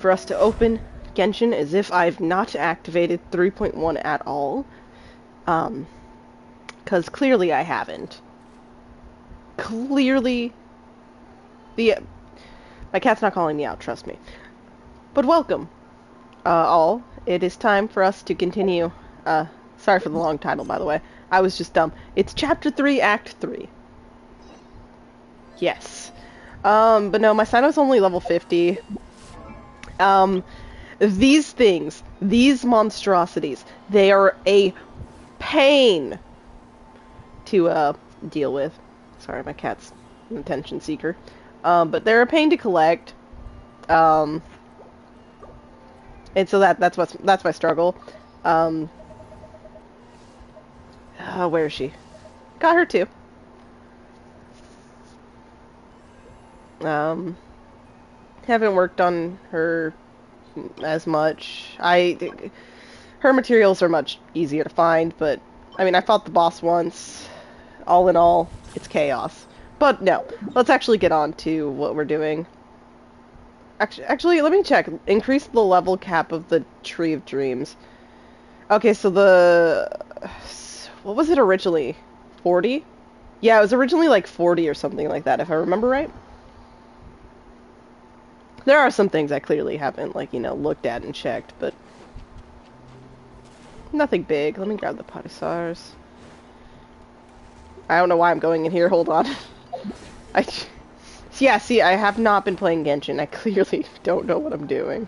for us to open Genshin as if I've not activated 3.1 at all. Because clearly I haven't. Clearly, my cat's not calling me out, trust me. But welcome, all. It is time for us to continue. Sorry for the long title, by the way. I was just dumb. It's Chapter 3, Act 3. Yes. But no, my Sino's only level 50. These things, these monstrosities, they are a pain to, deal with. Sorry, my cat's an attention seeker. But they're a pain to collect. And so that's my struggle. Where is she? Got her too. Haven't worked on her as much. Her materials are much easier to find, but I mean, I fought the boss once. All in all, it's chaos. But no, let's actually get on to what we're doing. Actually, let me check. Increase the level cap of the Tree of Dreams. Okay, so what was it originally? 40? Yeah, it was originally like 40 or something like that, if I remember right. There are some things I clearly haven't, like, looked at and checked, but nothing big. Let me grab the Potisars. I don't know why I'm going in here. Hold on. Yeah, see, I have not been playing Genshin. I clearly don't know what I'm doing.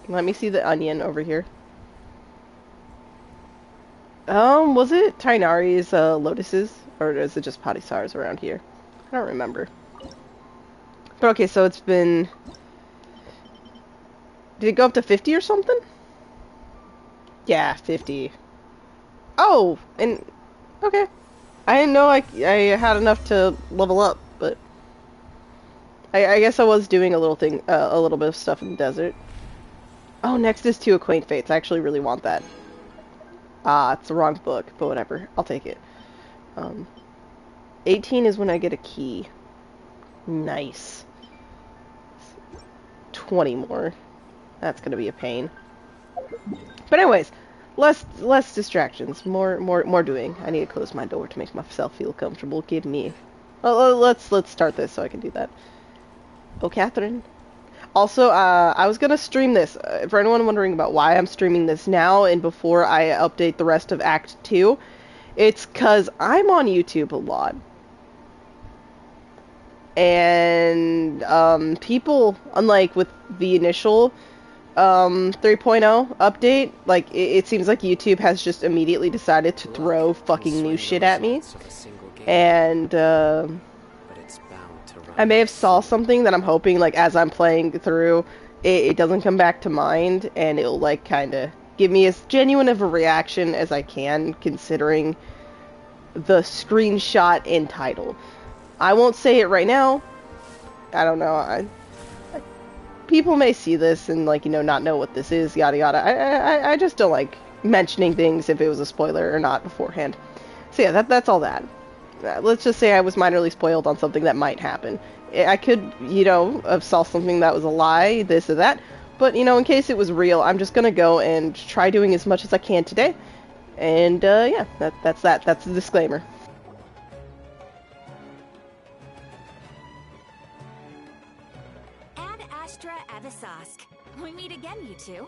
Let me see the onion over here. Was it Tainari's, lotuses? Or is it just Potisars around here? I don't remember. But okay, so it's been... Did it go up to 50 or something? Yeah, 50. Oh, and... Okay. I didn't know I had enough to level up, but... I guess I was doing a little bit of stuff in the desert. Oh, next is To Acquaint Fates. I actually really want that. It's the wrong book, but whatever. I'll take it. 18 is when I get a key. Nice. 20 more. That's gonna be a pain. But anyways, less distractions, more doing. I need to close my door to make myself feel comfortable. Give me. Well, let's start this so I can do that. Oh, Catherine. Also, I was gonna stream this. For anyone wondering about why I'm streaming this now and before I update the rest of Act 2, it's because I'm on YouTube a lot. And, people, unlike with the initial, 3.0 update, like, it seems like YouTube has just immediately decided to throw fucking new shit at me. And, I may have saw something that I'm hoping, like, as I'm playing through, it doesn't come back to mind, and it'll, like, kinda give me as genuine of a reaction as I can, considering the screenshot and title. I won't say it right now. I don't know. People may see this and, like, not know what this is, yada yada. I just don't like mentioning things if it was a spoiler or not beforehand. So yeah, that's all that. Let's just say I was minorly spoiled on something that might happen. I could, have saw something that was a lie, this or that. But, in case it was real, I'm just gonna go and try doing as much as I can today. And, yeah, that's that. That's the disclaimer. Ad Astra Avisask. We meet again, you two.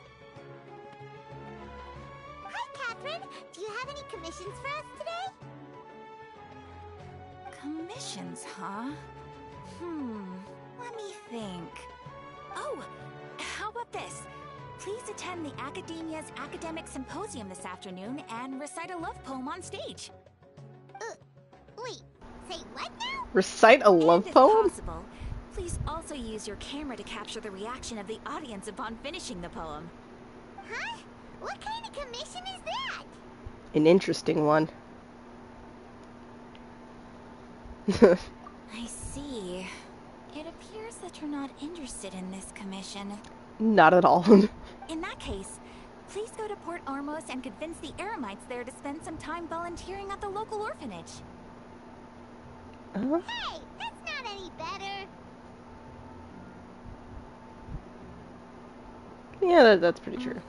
Hi, Catherine. Do you have any commissions for us today? Commissions, huh? Let me think. Oh, how about this? Please attend the Academia's Academic Symposium this afternoon and recite a love poem on stage. Wait, say what now? Recite a love poem? If possible, please also use your camera to capture the reaction of the audience upon finishing the poem. Huh? What kind of commission is that? An interesting one. I see. It appears that you're not interested in this commission. Not at all. In that case, Please go to Port Ormos and convince the Eremites there to spend some time volunteering at the local orphanage. Hey, that's not any better. Yeah, that's pretty true.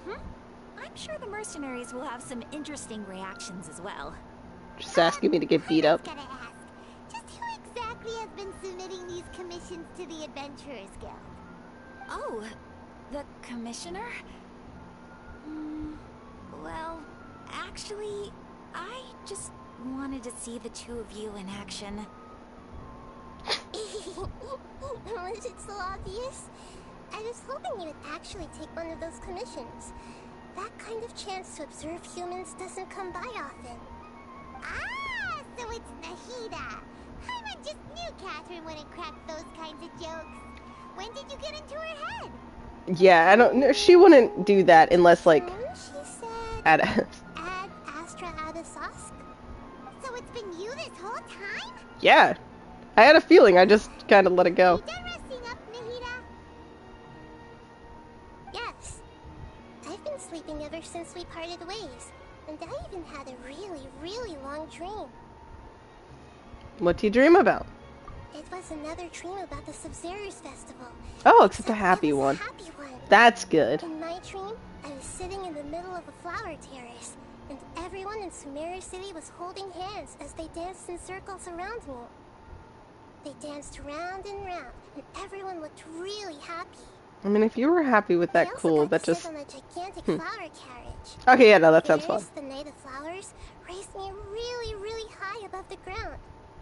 I'm sure the mercenaries will have some interesting reactions as well. Just asking me to get beat I up. was gonna ask, just who exactly has been submitting these commissions to the Adventurers Guild? Oh, the commissioner? Well, actually, I just wanted to see the two of you in action. Was it so obvious? I was hoping you would actually take one of those commissions. That kind of chance to observe humans doesn't come by often. Ah, so it's Nahida. I just knew Catherine wouldn't crack those kinds of jokes. When did you get into her head? Yeah, I don't know. She wouldn't do that unless, like, She said, at Ad Astra Adasosk. So it's been you this whole time? yeah. I had a feeling. I just kind of let it go. You done resting up, Nahida? Yes. I've been sleeping ever since we parted ways. And I even had a really, really long dream. What do you dream about? It was another dream about the Sub-Zero's festival. Oh, it's a Except happy it was one. A happy one. That's good. In my dream, I was sitting in the middle of a flower terrace, and everyone in Sumeru City was holding hands as they danced in circles around me. They danced round and round, and everyone looked really happy. I mean, if you were happy with that, I also cool. got That to just... sit on a gigantic flower carriage. Okay, yeah, no, that sounds fun. Paris, the Night of Flowers, raised me really, really high above the ground,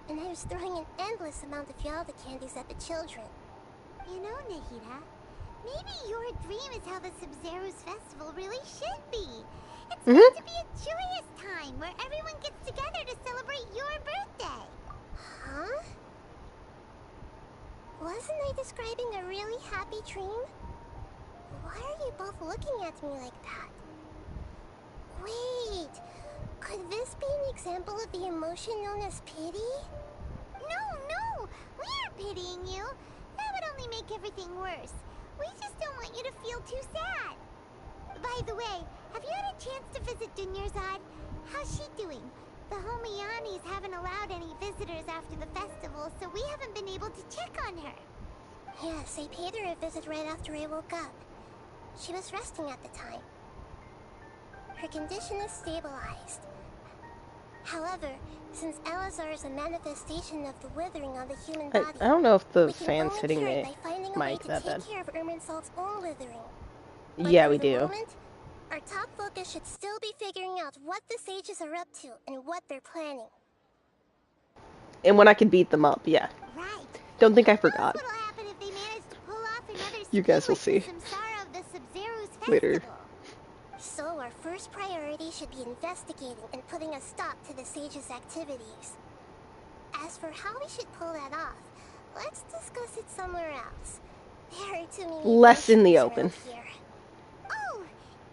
and I was throwing an endless amount of Yalda candies at the children. You know, Nahida, maybe your dream is how the Sub-Zero's festival really should be. It's meant to be a joyous time where everyone gets together to celebrate your birthday. Huh? Wasn't I describing a really happy dream? Why are you both looking at me like that? Wait, could this be an example of the emotion known as pity? No, we aren't pitying you. That would only make everything worse. We just don't want you to feel too sad. By the way, have you had a chance to visit Dunyarzad? How's she doing? The Homianis haven't allowed any visitors after the festival, so we haven't been able to check on her. Yes, I paid her a visit right after I woke up. She was resting at the time. Her condition is stabilized. However, since Elazar is a manifestation of the withering on the human body, I don't know if the we can fan's only hitting cure me. it by finding a way Mic to that take bad. care of Irminsul's own withering. But Yeah, for we the do. moment, our top focus should still be figuring out what the sages are up to and what they're planning. And when I can beat them up, yeah. Right. Don't think I Who knows forgot. what'll happen if they manage to pull off another You guys will scheme see. like the Samsara of the Sub-Zero's Later. festival. So our first priority should be investigating and putting a stop to the sages' activities. As for how we should pull that off, let's discuss it somewhere else. There are too many Less in the adventurers open. around here. Oh,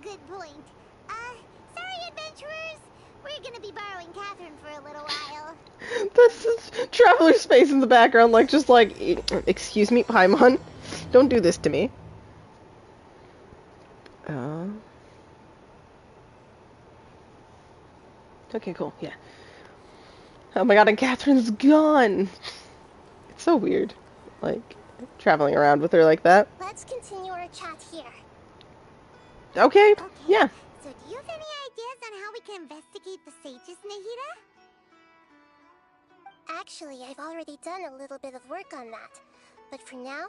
good point. Sorry, adventurers. We're gonna be borrowing Catherine for a little while. This is Traveler Space in the background, like, just like, excuse me, Paimon, don't do this to me. Okay, cool, yeah. Oh my god, and Catherine's gone! It's so weird, like, traveling around with her like that. Let's continue our chat here. Okay, yeah. So do you have any ideas on how we can investigate the sages, Nahida? Actually, I've already done a little bit of work on that. But for now,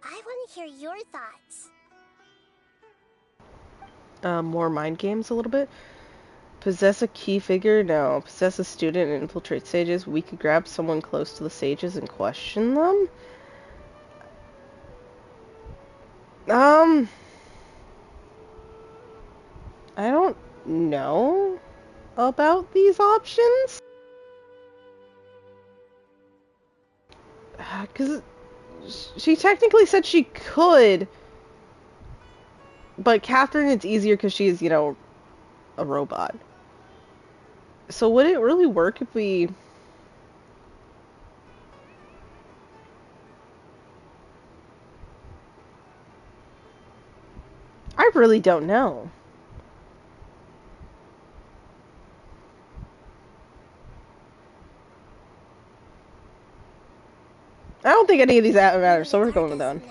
I want to hear your thoughts. More mind games a little bit. Possess a key figure? No. Possess a student and infiltrate sages? We could grab someone close to the sages and question them? I don't know about these options. Because she technically said she could, but Catherine, it's easier because she's, you know, a robot. So would it really work if we... I really don't know. I don't think any of these matter, so we're going down. down.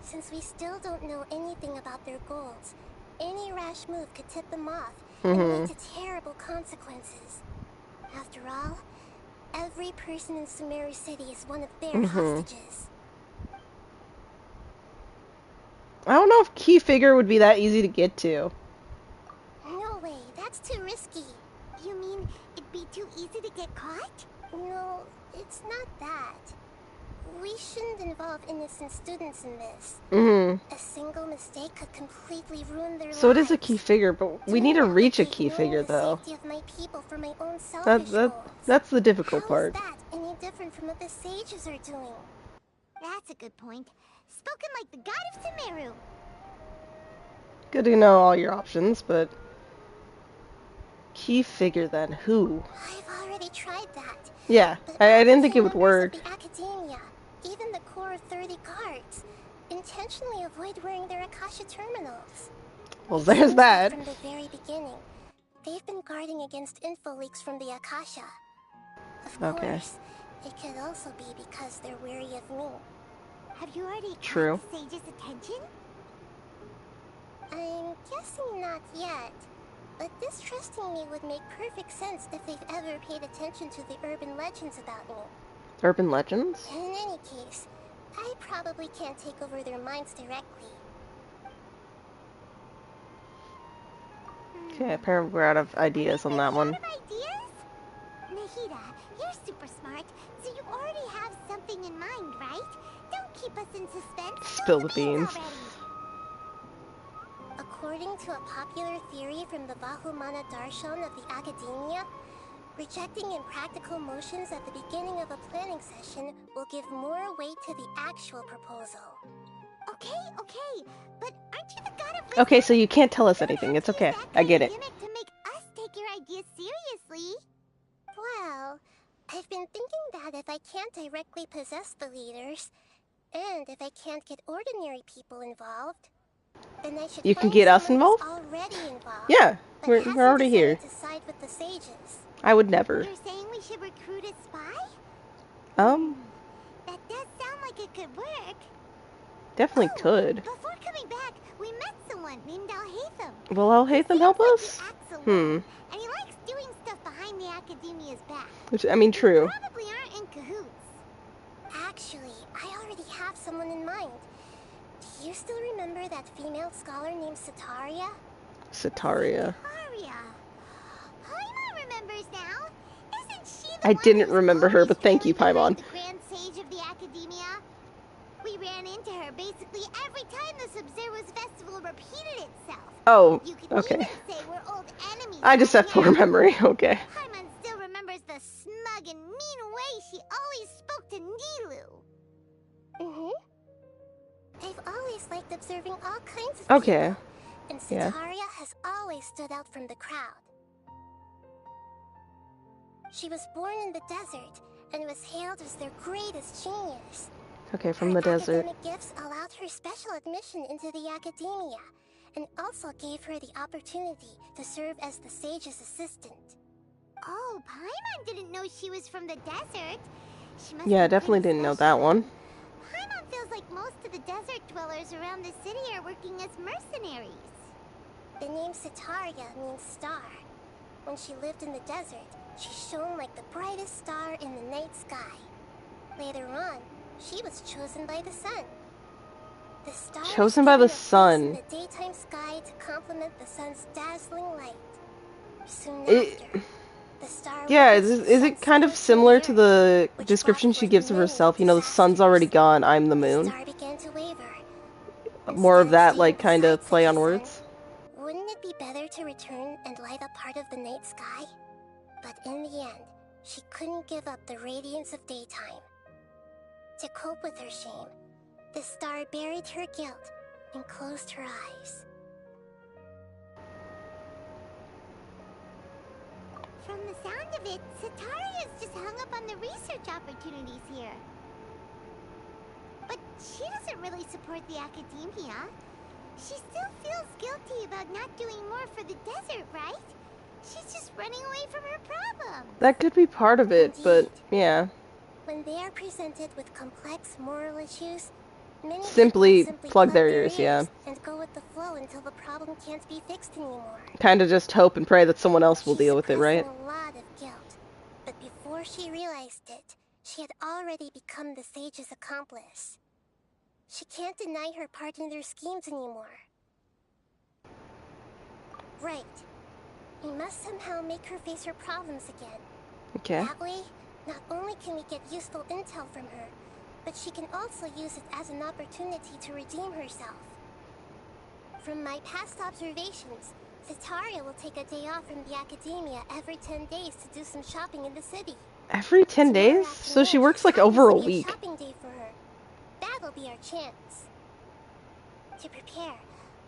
Since we still don't know anything about their goals, any rash move could tip them off Mm-hmm. and lead to terrible consequences. After all, every person in Sumeru City is one of their hostages. I don't know if key figure would be that easy to get to. No way, that's too risky. You mean it'd be too easy to get caught? No, it's not that. We shouldn't involve innocent students in this. Mm-hmm. A single mistake could completely ruin their lives. So it is a key figure, but we need to reach a key figure, though. The safety of my people for my own selfish goals. That's the difficult part. How is that any different from what the sages are doing? That's a good point. Spoken like the god of Sumeru. Good to know all your options, but key figure then who? I've already tried that. Yeah, I didn't think it would work. The academia, even the core of 30 guards, intentionally avoid wearing their Akasha terminals. Well, there's that. From the very beginning, they've been guarding against info leaks from the Akasha. Of course, it could also be because they're wary of me. Have you already caught the sage's attention? I'm guessing not yet, but distrusting me would make perfect sense if they've ever paid attention to the urban legends about me. Urban legends? In any case, I probably can't take over their minds directly. Okay, apparently we're out of ideas on that one. Out of ideas? Nahida, you're super smart, so you already have something in mind, right? Don't keep us in suspense. Spill the beans. According to a popular theory from the Vahumana Darshan of the Academia, rejecting impractical motions at the beginning of a planning session will give more weight to the actual proposal. Okay, but aren't you the god of wisdom? Okay, so you can't tell us anything. It's okay. I get it. To make us take your ideas seriously. Well, I've been thinking that if I can't directly possess the leaders, and if I can't get ordinary people involved, then I should you can get us involved? Yeah, we're already here. To side with the sages. I would never. You're saying we should recruit a spy? That does sound like it could work. Definitely could. Before coming back, we met someone named Alhaitham. Will Alhaitham help us? And he likes doing stuff behind the Academia's back. Which, I mean, true. We probably aren't in cahoots. Actually, I already have someone in mind. Do you still remember that female scholar named Sataria? Sataria. Paimon remembers now. Isn't she the I one didn't who's remember her, always but thank you, behind Paimon. the Grand Sage of the Academia? We ran into her basically every time the Sub-Zero's festival repeated itself. Oh, You could okay. even say we're old enemies. I just right have poor now. memory. Okay. Paimon still remembers the smug and mean way she always spoke to Nilu. I've always liked observing all kinds of Okay. people, and Sataria has always stood out from the crowd. She was born in the desert and was hailed as their greatest genius. Okay, from the desert. Academic gifts allowed her special admission into the academia, and also gave her the opportunity to serve as the sage's assistant. Oh, Paimon didn't know she was from the desert. She must Yeah, be definitely pretty didn't know special. that one. Paimon feels like most of the desert dwellers around the city are working as mercenaries. The name Sataria means star. When she lived in the desert, she shone like the brightest star in the night sky. Later on, she was chosen by the sun. The star Chosen by the was given a place sun. in the daytime sky to complement the sun's dazzling light. Soon It- after, the star Yeah, witnessed is the it kind of sun's similar to the which description brought she forth gives of many herself? You know, the sun's already disasters. gone, I'm the The moon. star began to waver. More of Instead that, staying like, kind of beside play such on a words. sun, wouldn't it be better to return and light up part of the night sky? But in the end, she couldn't give up the radiance of daytime. To cope with her shame, the star buried her guilt and closed her eyes. From the sound of it, Sataria's just hung up on the research opportunities here. But she doesn't really support the academia. She still feels guilty about not doing more for the desert, right? She's just running away from her problem. That could be part of it, but yeah. When they are presented with complex moral issues, many Simply people simply plug their ears, yeah. and go with the flow until the problem can't be fixed anymore. Kind of just hope and pray that someone else will She's deal with it, right? suppressing a lot of guilt, but before she realized it, she had already become the sage's accomplice. She can't deny her part in their schemes anymore. Right. We must somehow make her face her problems again. Okay. That way, not only can we get useful intel from her, but she can also use it as an opportunity to redeem herself. From my past observations, Zetaria will take a day off from the academia every 10 days to do some shopping in the city. Every 10 days? So she works like over a week. Shopping day for her. That'll be our chance. To prepare,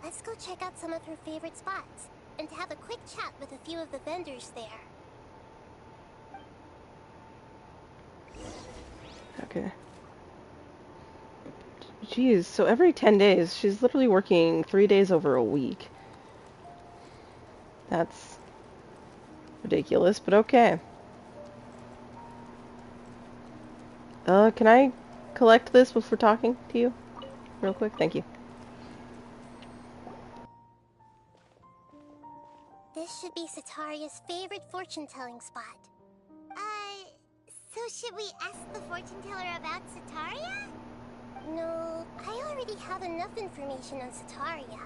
let's go check out some of her favorite spots and have a quick chat with a few of the vendors there. Okay. Jeez, so every 10 days, she's literally working 3 days over a week. That's ridiculous, but okay. Can I collect this before talking to you? Real quick, thank you. This should be Setaria's favorite fortune-telling spot. So should we ask the fortune teller about Zetaria? No, I already have enough information on Zetaria.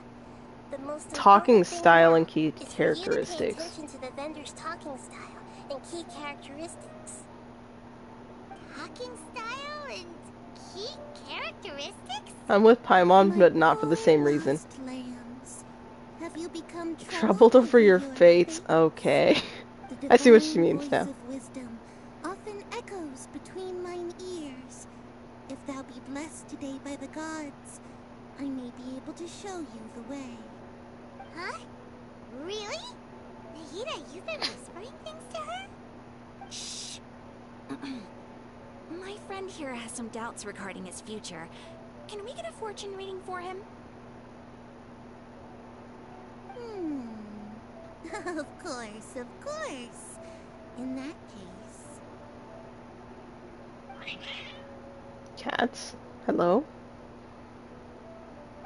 The most Talking style and key is for you to pay characteristics. attention to the vendor's talking style and key characteristics. Talking style and key characteristics? I'm with Paimon, My but not for the same poor reason. lost lambs. Have you become Troubled over your fates? Okay. The I see what she divine means voice now. of wisdom often echoes between mine ears. If thou be blessed today by the gods, I may be able to show you the way. Huh? Really? Nahida, you've been whispering things to her? Shh. My friend here has some doubts regarding his future. Can we get a fortune reading for him? Of course, of course. In that case... Cats? Hello?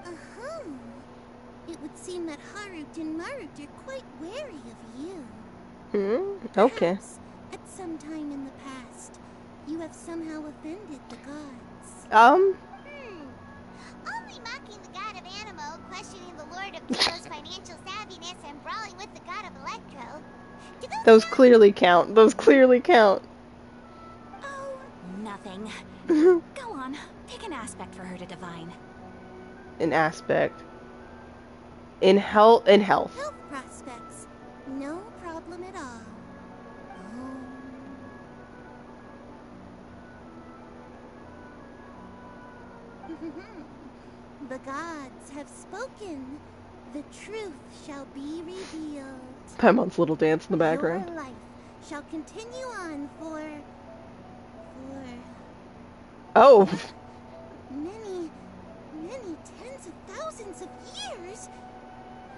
Uh-huh. It would seem that Harut and Marut are quite wary of you. Okay. Perhaps, at some time in the past, you have somehow offended the gods. Only mocking the god of Animo, questioning the lord of Delos' financial savviness, and brawling with the god of Electro. Do Those clearly count. Those clearly count. Oh, nothing. Go on, pick an aspect for her to divine. An aspect. In health. Health prospects. No problem at all. The gods have spoken. The truth shall be revealed. Paimon's little dance in the background. Your life shall continue on for Oh! many tens of thousands of years.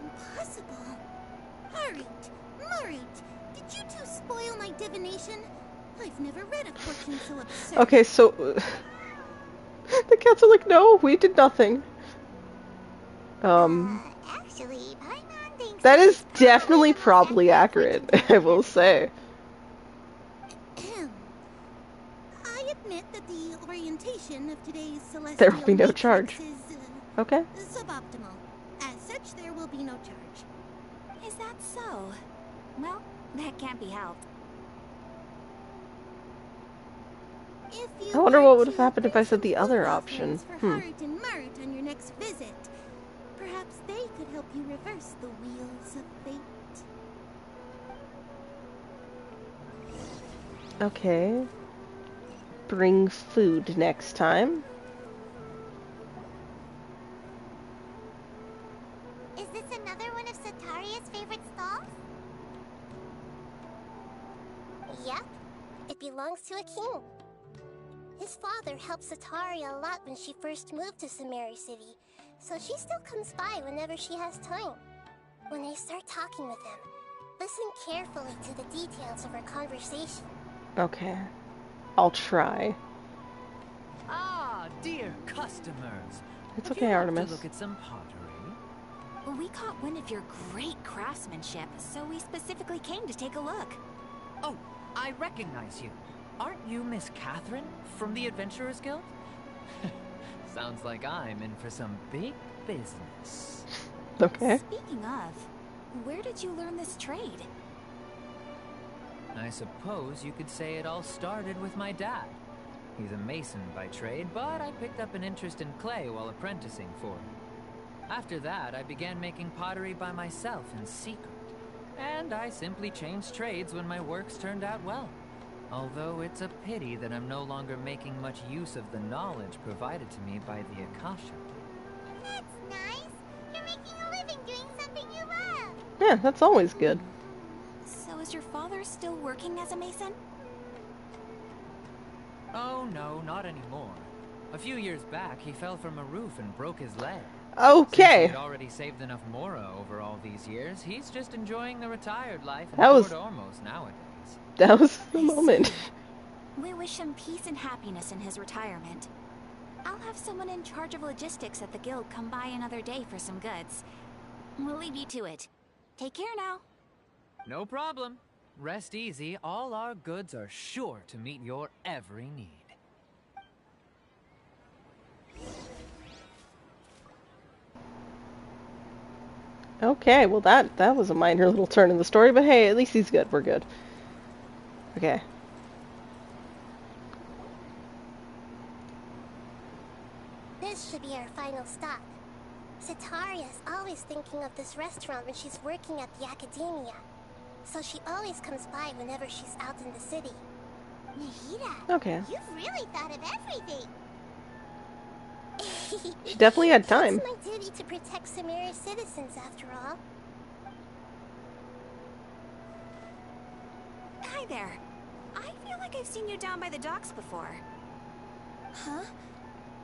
Impossible. Harut, Marut, did you two spoil my divination? I've never read a fortune so absurd. Okay, so... the cats are like, no, we did nothing. Actually, Paimon thinks That is definitely probably accurate, I will say. I admit that the orientation of today's celestial There will be no matrix charge. is Okay. suboptimal. As such, there will be no charge. Is that so? Well, that can't be helped. If you I wonder were what would have to happened if I bring said the some other food option. offerings for Harut and Marut on your next visit, perhaps they could help you reverse the wheels of fate. Okay. Bring food next time. Is this another one of Setaria's favorite stalls? Yep. It belongs to a king. His father helped Zetaria a lot when she first moved to Samari City, so she still comes by whenever she has time. When I start talking with him, listen carefully to the details of our conversation. Okay. I'll try. Ah, dear customers. It's Would okay, you like Artemis. to look at some pottery? We caught wind of your great craftsmanship, so we specifically came to take a look. Oh, I recognize you. Aren't you Miss Catherine from the Adventurers Guild? Sounds like I'm in for some big business. Okay. Speaking of, where did you learn this trade? I suppose you could say it all started with my dad. He's a mason by trade, but I picked up an interest in clay while apprenticing for him. After that, I began making pottery by myself in secret. And I simply changed trades when my works turned out well. Although it's a pity that I'm no longer making much use of the knowledge provided to me by the Akasha. That's nice. You're making a living doing something you love. Yeah, that's always good. So is your father still working as a mason? Oh no, not anymore. A few years back, he fell from a roof and broke his leg. Since he Okay. had already saved enough mora over all these years, he's just enjoying the retired life in That was- Port Ormos nowadays. That was the I moment. see. We wish him peace and happiness in his retirement. I'll have someone in charge of logistics at the guild come by another day for some goods. We'll leave you to it. Take care now. No problem. Rest easy, all our goods are sure to meet your every need. Okay, well that was a minor little turn in the story, but hey, at least he's good. We're good. Okay. This should be our final stop. Sitaria's always thinking of this restaurant when she's working at the academia. So she always comes by whenever she's out in the city. Nahida, Okay. you've really thought of everything. She definitely had time. It's my duty to protect Samira's citizens, after all. Hi there. I feel like I've seen you down by the docks before. Huh?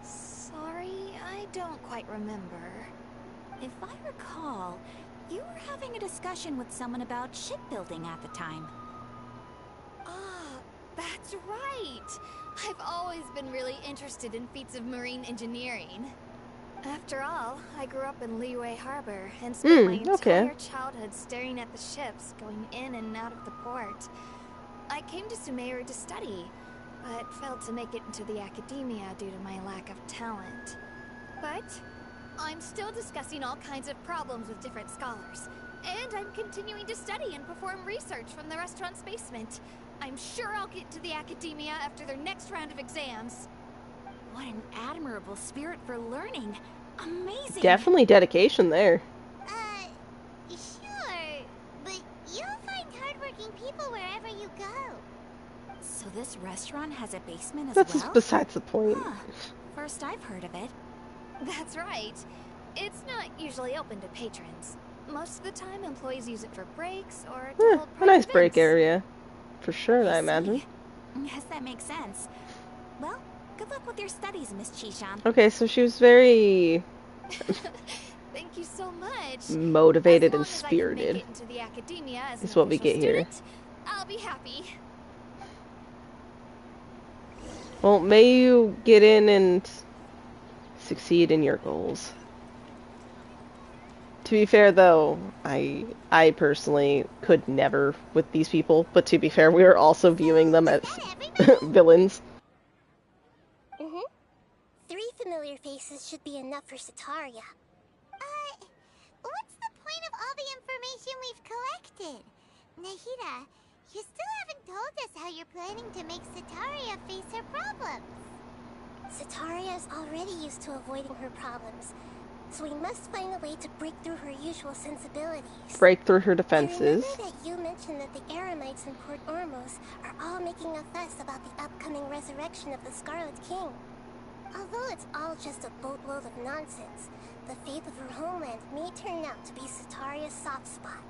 Sorry, I don't quite remember. If I recall, you were having a discussion with someone about shipbuilding at the time. Ah, that's right! I've always been really interested in feats of marine engineering. After all, I grew up in Liyue Harbor and spent my okay. entire childhood staring at the ships going in and out of the port. I came to Sumeru to study, but failed to make it into the academia due to my lack of talent. But I'm still discussing all kinds of problems with different scholars, and I'm continuing to study and perform research from the restaurant's basement. I'm sure I'll get to the academia after their next round of exams. What an admirable spirit for learning. Amazing. Definitely dedication there. Sure, but you'll find hardworking people wherever you go. So this restaurant has a basement as That's well? just besides the point. Huh. First I've heard of it. That's right. It's not usually open to patrons. Most of the time, employees use it for breaks or to hold A private nice break events. area. For sure, I imagine. see. Yes, that makes sense. Well, good luck with your studies, Miss Chishan. Okay, so she was very Thank you so much. motivated and As long as I can make spirited. it into the academia as Is an what we official get here. student, I'll be happy. Well, may you get in and succeed in your goals. To be fair, though, I personally could never with these people, but to be fair, we are also viewing them as villains. Mm-hmm. 3 familiar faces should be enough for Sitaria. What's the point of all the information we've collected? Nahida, you still haven't told us how you're planning to make Sitaria face her problems. Sitaria is already used to avoiding her problems, so we must find a way to break through her usual sensibilities. Break through her I defenses. remember that you mentioned that the Eremites in Port Ormos are all making a fuss about the upcoming resurrection of the Scarlet King. Although it's all just a boatload of nonsense, the fate of her homeland may turn out to be Sitaria's soft spot.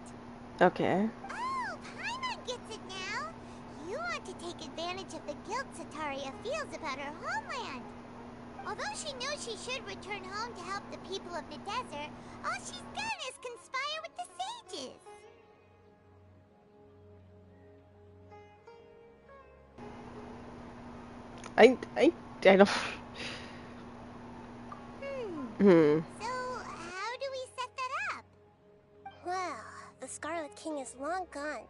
Okay. Oh, Paimon gets it now! You want to take advantage of the guilt Sitaria feels about her homeland. Although she knows she should return home to help the people of the desert, all she's done is conspire with the sages. I don't. Hmm. So, how do we set that up? Well, the Scarlet King is long gone,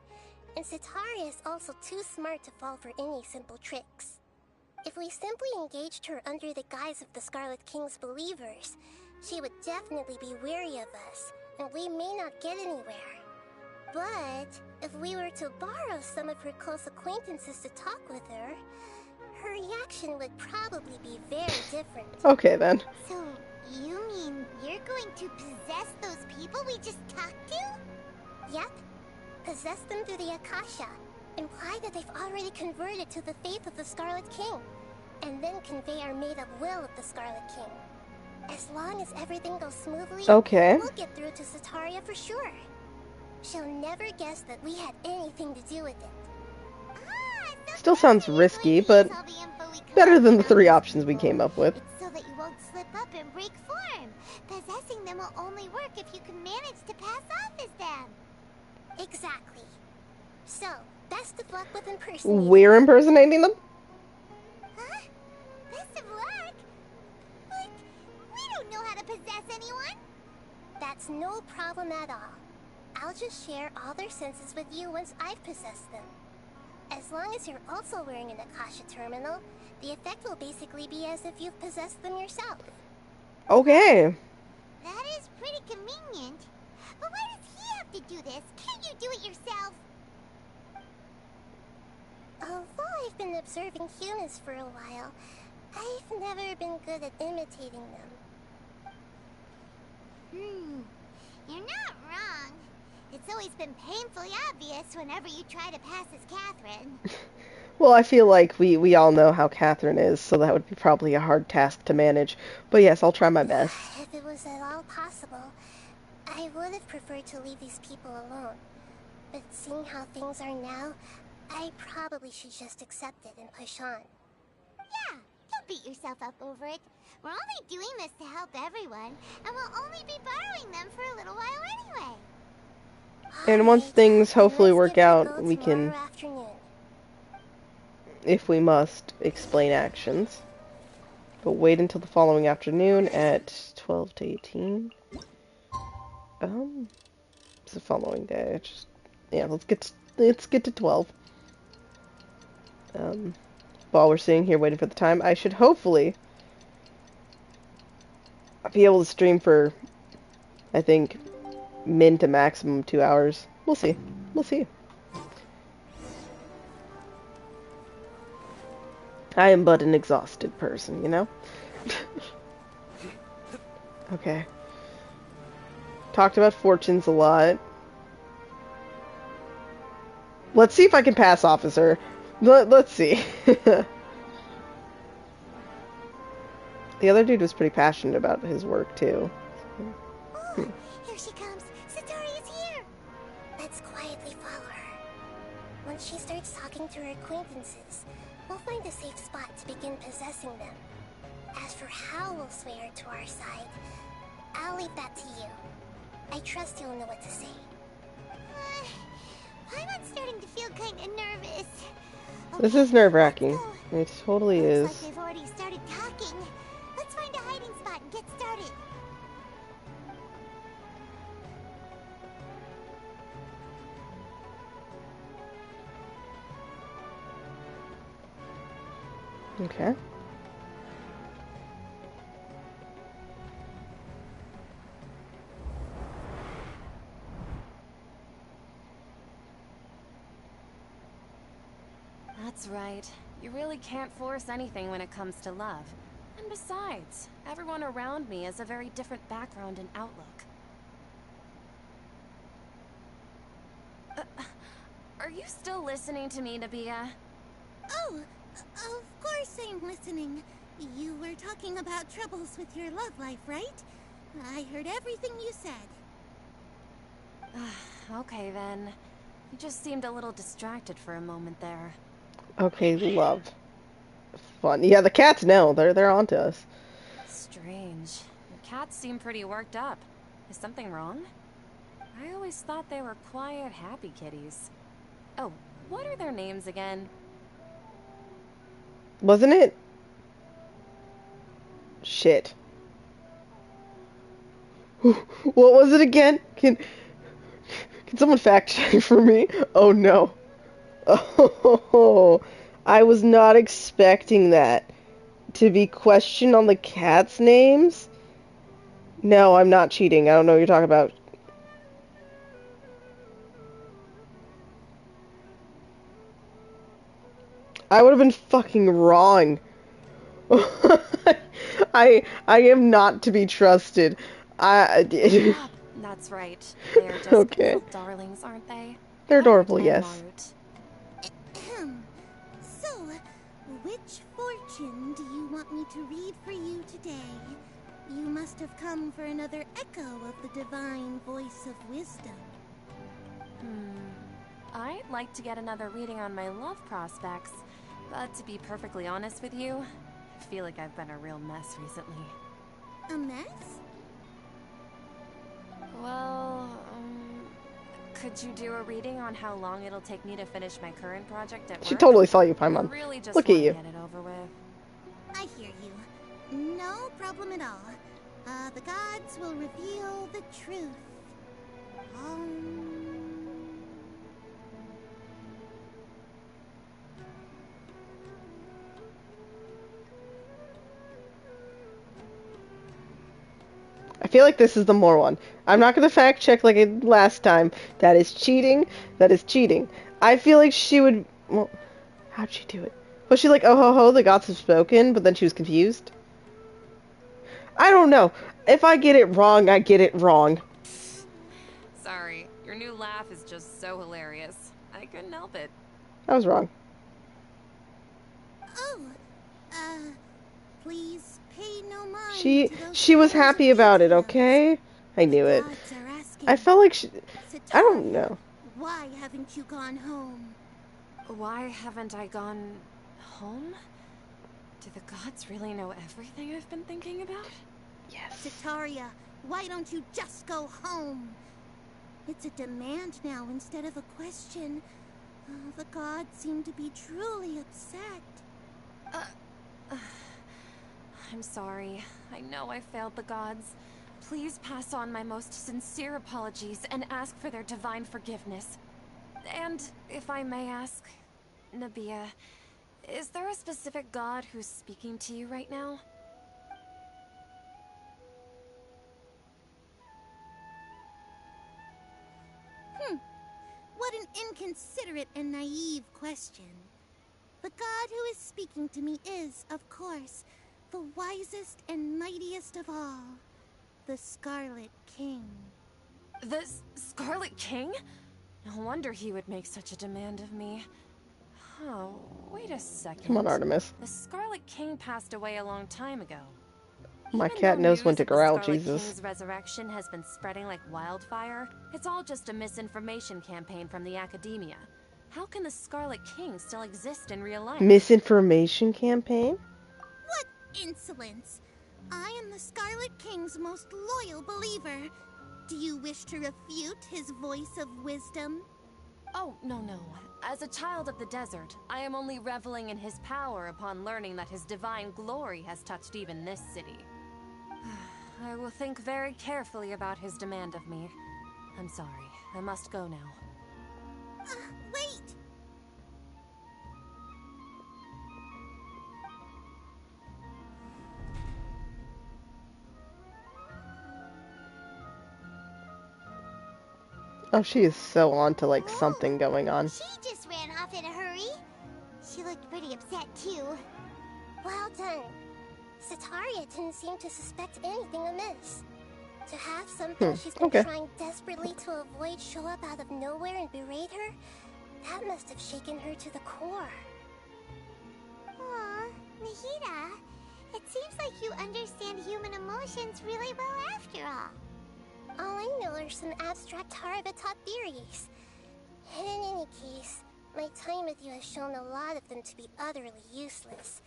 and Cetaria is also too smart to fall for any simple tricks. If we simply engaged her under the guise of the Scarlet King's believers, she would definitely be wary of us, and we may not get anywhere. But if we were to borrow some of her close acquaintances to talk with her, her reaction would probably be very different. Okay then. So, you mean you're going to possess those people we just talked to? Yep. Possess them through the Akasha. Imply that they've already converted to the faith of the Scarlet King. And then convey our made-up will of the Scarlet King. As long as everything goes smoothly, Okay. we'll get through to Cetaria for sure. She'll never guess that we had anything to do with it. So Still sounds risky, but better than the 3 options we came up with. It's so that you won't slip up and break form. Possessing them will only work if you can manage to pass off as them. Exactly. So, best of luck with impersonating. We're impersonating them? Huh? Best of luck? But we don't know how to possess anyone. That's no problem at all. I'll just share all their senses with you once I've possessed them. As long as you're also wearing an Akasha terminal, the effect will basically be as if you've possessed them yourself. Okay. That is pretty convenient. But why does he have to do this? Can't you do it yourself? Although I've been observing humans for a while, I've never been good at imitating them. You're not wrong. It's always been painfully obvious whenever you try to pass as Catherine. Well, I feel like we all know how Catherine is, so that would be probably a hard task to manage. But yes, I'll try my best. If it was at all possible, I would have preferred to leave these people alone. But seeing how things are now, I probably should just accept it and push on. Yeah, don't beat yourself up over it. We're only doing this to help everyone, and we'll only be borrowing them for a little while anyway. And once things hopefully Let's work give it a out, go we can, tomorrow afternoon. if we must, explain actions. But wait until the following afternoon at 12 to 18. It's the following day. Yeah, let's get to 12. While we're sitting here waiting for the time, I should hopefully be able to stream for, I think, min to maximum 2 hours. We'll see. We'll see. I am but an exhausted person, you know? Okay. Talked about fortunes a lot. Let's see if I can pass officer. Let's see. The other dude was pretty passionate about his work, too. Oh, here she comes. Cetaria is here. Let's quietly follow her. Once she starts talking to her acquaintances, we'll find a safe spot to begin possessing them. As for how we'll sway her to our side, I'll leave that to you. I trust you'll know what to say. I'm starting to feel kind of nervous. This is nerve-wracking. It totally is. Looks like they've already started talking. Let's find a hiding spot and get started. Okay. That's right. You really can't force anything when it comes to love. And besides, everyone around me has a very different background and outlook. Are you still listening to me, Nabia? Oh, of course I'm listening. You were talking about troubles with your love life, right? I heard everything you said. Okay then. You just seemed a little distracted for a moment there. Okay, love. Fun. Yeah, the cats know. They're onto us. Strange. Your cats seem pretty worked up. Is something wrong? I always thought they were quiet, happy kitties. Oh, what are their names again? Wasn't it? Shit. What was it again? Can someone fact check for me? Oh no. Oh, I was not expecting that. To be questioned on the cats' names? No, I'm not cheating. I don't know what you're talking about. I would have been fucking wrong. I am not to be trusted. Yup, that's right. They're just Okay. little darlings, aren't they? They're Heart adorable, and yes. Marut. So, which fortune do you want me to read for you today? You must have come for another echo of the divine voice of wisdom. I'd like to get another reading on my love prospects, but to be perfectly honest with you, I feel like I've been a real mess recently. A mess? Well, could you do a reading on how long it'll take me to finish my current project at work? She totally saw you, I Paimon. really just Look at want to you. get it over with. I hear you. No problem at all. The gods will reveal the truth. I feel like this is the more one. I'm not gonna fact check like I did last time. That is cheating. That is cheating. I feel like she would. Well, how'd she do it? Was she like, oh ho ho, the gods have spoken, but then she was confused? I don't know. If I get it wrong, I get it wrong. Sorry, your new laugh is just so hilarious. I couldn't help it. I was wrong. Oh, please pay no mind She to those she was powers of happy about it, details. okay? I knew The it. gods are asking, I felt like she. I don't Sitaria, know. why haven't you gone home? Why haven't I gone home? Do the gods really know everything I've been thinking about? Yes. Sitaria, why don't you just go home? It's a demand now instead of a question. The gods seem to be truly upset. I'm sorry. I know I failed the gods. Please pass on my most sincere apologies and ask for their divine forgiveness. And, if I may ask, Nabia, is there a specific god who's speaking to you right now? What an inconsiderate and naive question. The god who is speaking to me is, of course, the wisest and mightiest of all, the Scarlet King. The Scarlet King? No wonder he would make such a demand of me. Oh, wait a second. Come on, Artemis. The Scarlet King passed away a long time ago. My Even cat though knows when news to of the growl, Scarlet Jesus. King's resurrection has been spreading like wildfire, it's all just a misinformation campaign from the academia. How can the Scarlet King still exist in real life? Misinformation campaign? What insolence! I am the Scarlet King's most loyal believer. Do you wish to refute his voice of wisdom? Oh, no. As a child of the desert, I am only reveling in his power upon learning that his divine glory has touched even this city. I will think very carefully about his demand of me. I'm sorry. I must go now. Wait! Oh, she is so on to like Oh, something going on. She just ran off in a hurry. She looked pretty upset, too. Well done. Sitaria didn't seem to suspect anything amiss. To have something she's been okay. trying desperately to avoid show up out of nowhere and berate her, that must have shaken her to the core. Aw, Nahida, it seems like you understand human emotions really well after all. All I know are some abstract Harabata theories. And in any case, my time with you has shown a lot of them to be utterly useless.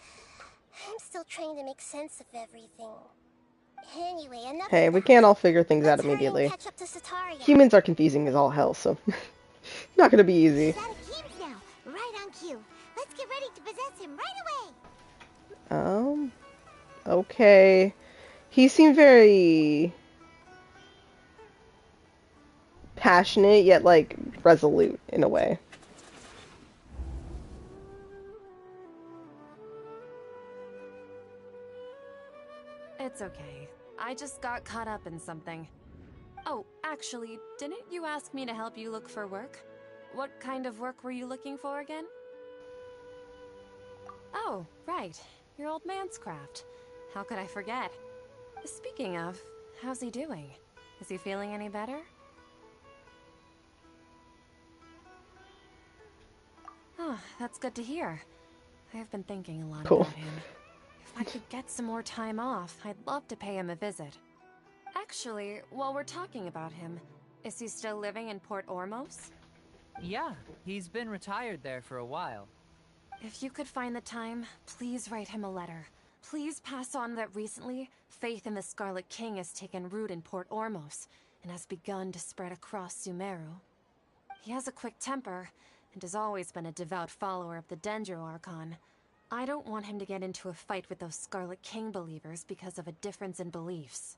I'm still trying to make sense of everything. Anyway, enough Hey, of we that. can't all figure things out Let's hurry and immediately. catch up to Sitaria. Humans are confusing as all hell, so not gonna be easy. That game's now, right on cue. Let's get ready to possess him right away. Um, okay. He seemed very passionate, yet, like, resolute in a way. It's okay. I just got caught up in something. Oh, actually, didn't you ask me to help you look for work? What kind of work were you looking for again? Oh, right. Your old man's craft. How could I forget? Speaking of, how's he doing? Is he feeling any better? Oh, that's good to hear. I have been thinking a lot Cool. about him. If I could get some more time off, I'd love to pay him a visit. Actually, while we're talking about him, is he still living in Port Ormos? Yeah, he's been retired there for a while. If you could find the time, please write him a letter. Please pass on that recently, faith in the Scarlet King has taken root in Port Ormos and has begun to spread across Sumeru. He has a quick temper and has always been a devout follower of the Dendro Archon. I don't want him to get into a fight with those Scarlet King believers because of a difference in beliefs.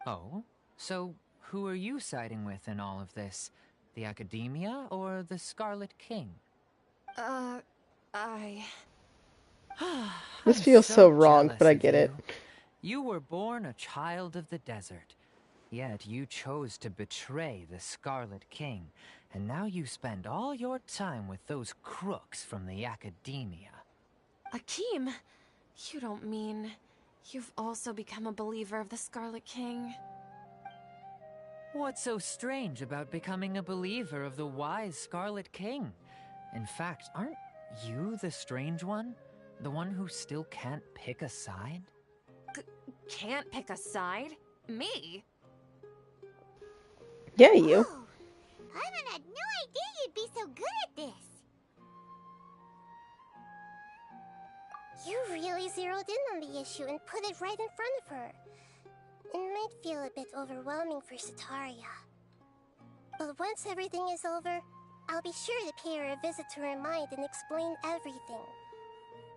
Oh? So, who are you siding with in all of this? The Academia or the Scarlet King? This I'm feels so so wrong, but jealous I of get it. You were born a child of the desert. Yet you chose to betray the Scarlet King, and now you spend all your time with those crooks from the Academia. Akeem, you don't mean you've also become a believer of the Scarlet King? What's so strange about becoming a believer of the wise Scarlet King? In fact, aren't you the strange one? The one who still can't pick a side? Can't pick a side? Me? Yeah, you. Oh, Paimon had no idea you'd be so good at this. You really zeroed in on the issue and put it right in front of her. It might feel a bit overwhelming for Sataria. But once everything is over, I'll be sure to pay her a visit to her mind and explain everything.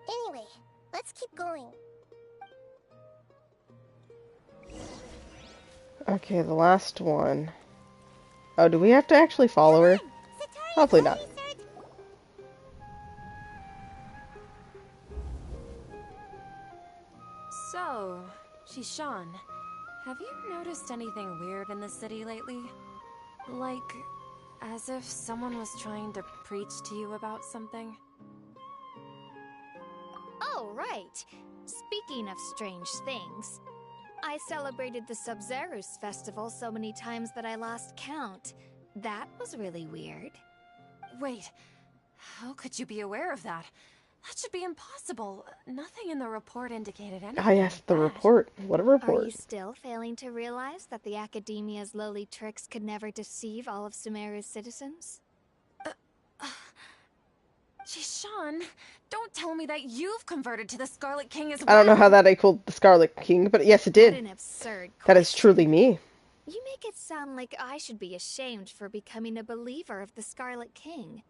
Anyway, let's keep going. Okay, the last one. Oh, do we have to actually follow her? Sataria's Hopefully not. already started. So, Shishan, have you noticed anything weird in the city lately? Like, as if someone was trying to preach to you about something? Oh, right. Speaking of strange things, I celebrated the Sub-Zerus festival so many times that I lost count. That was really weird. Wait, how could you be aware of that? That should be impossible. Nothing in the report indicated anything Ah, yes, like the that. report. What a Are report. you still failing to realize that the Academia's lowly tricks could never deceive all of Sumeru's citizens? Shishan, don't tell me that you've converted to the Scarlet King as well. I don't know how that equaled the Scarlet King, but yes, it What did. an absurd That is question. truly me. You make it sound like I should be ashamed for becoming a believer of the Scarlet King.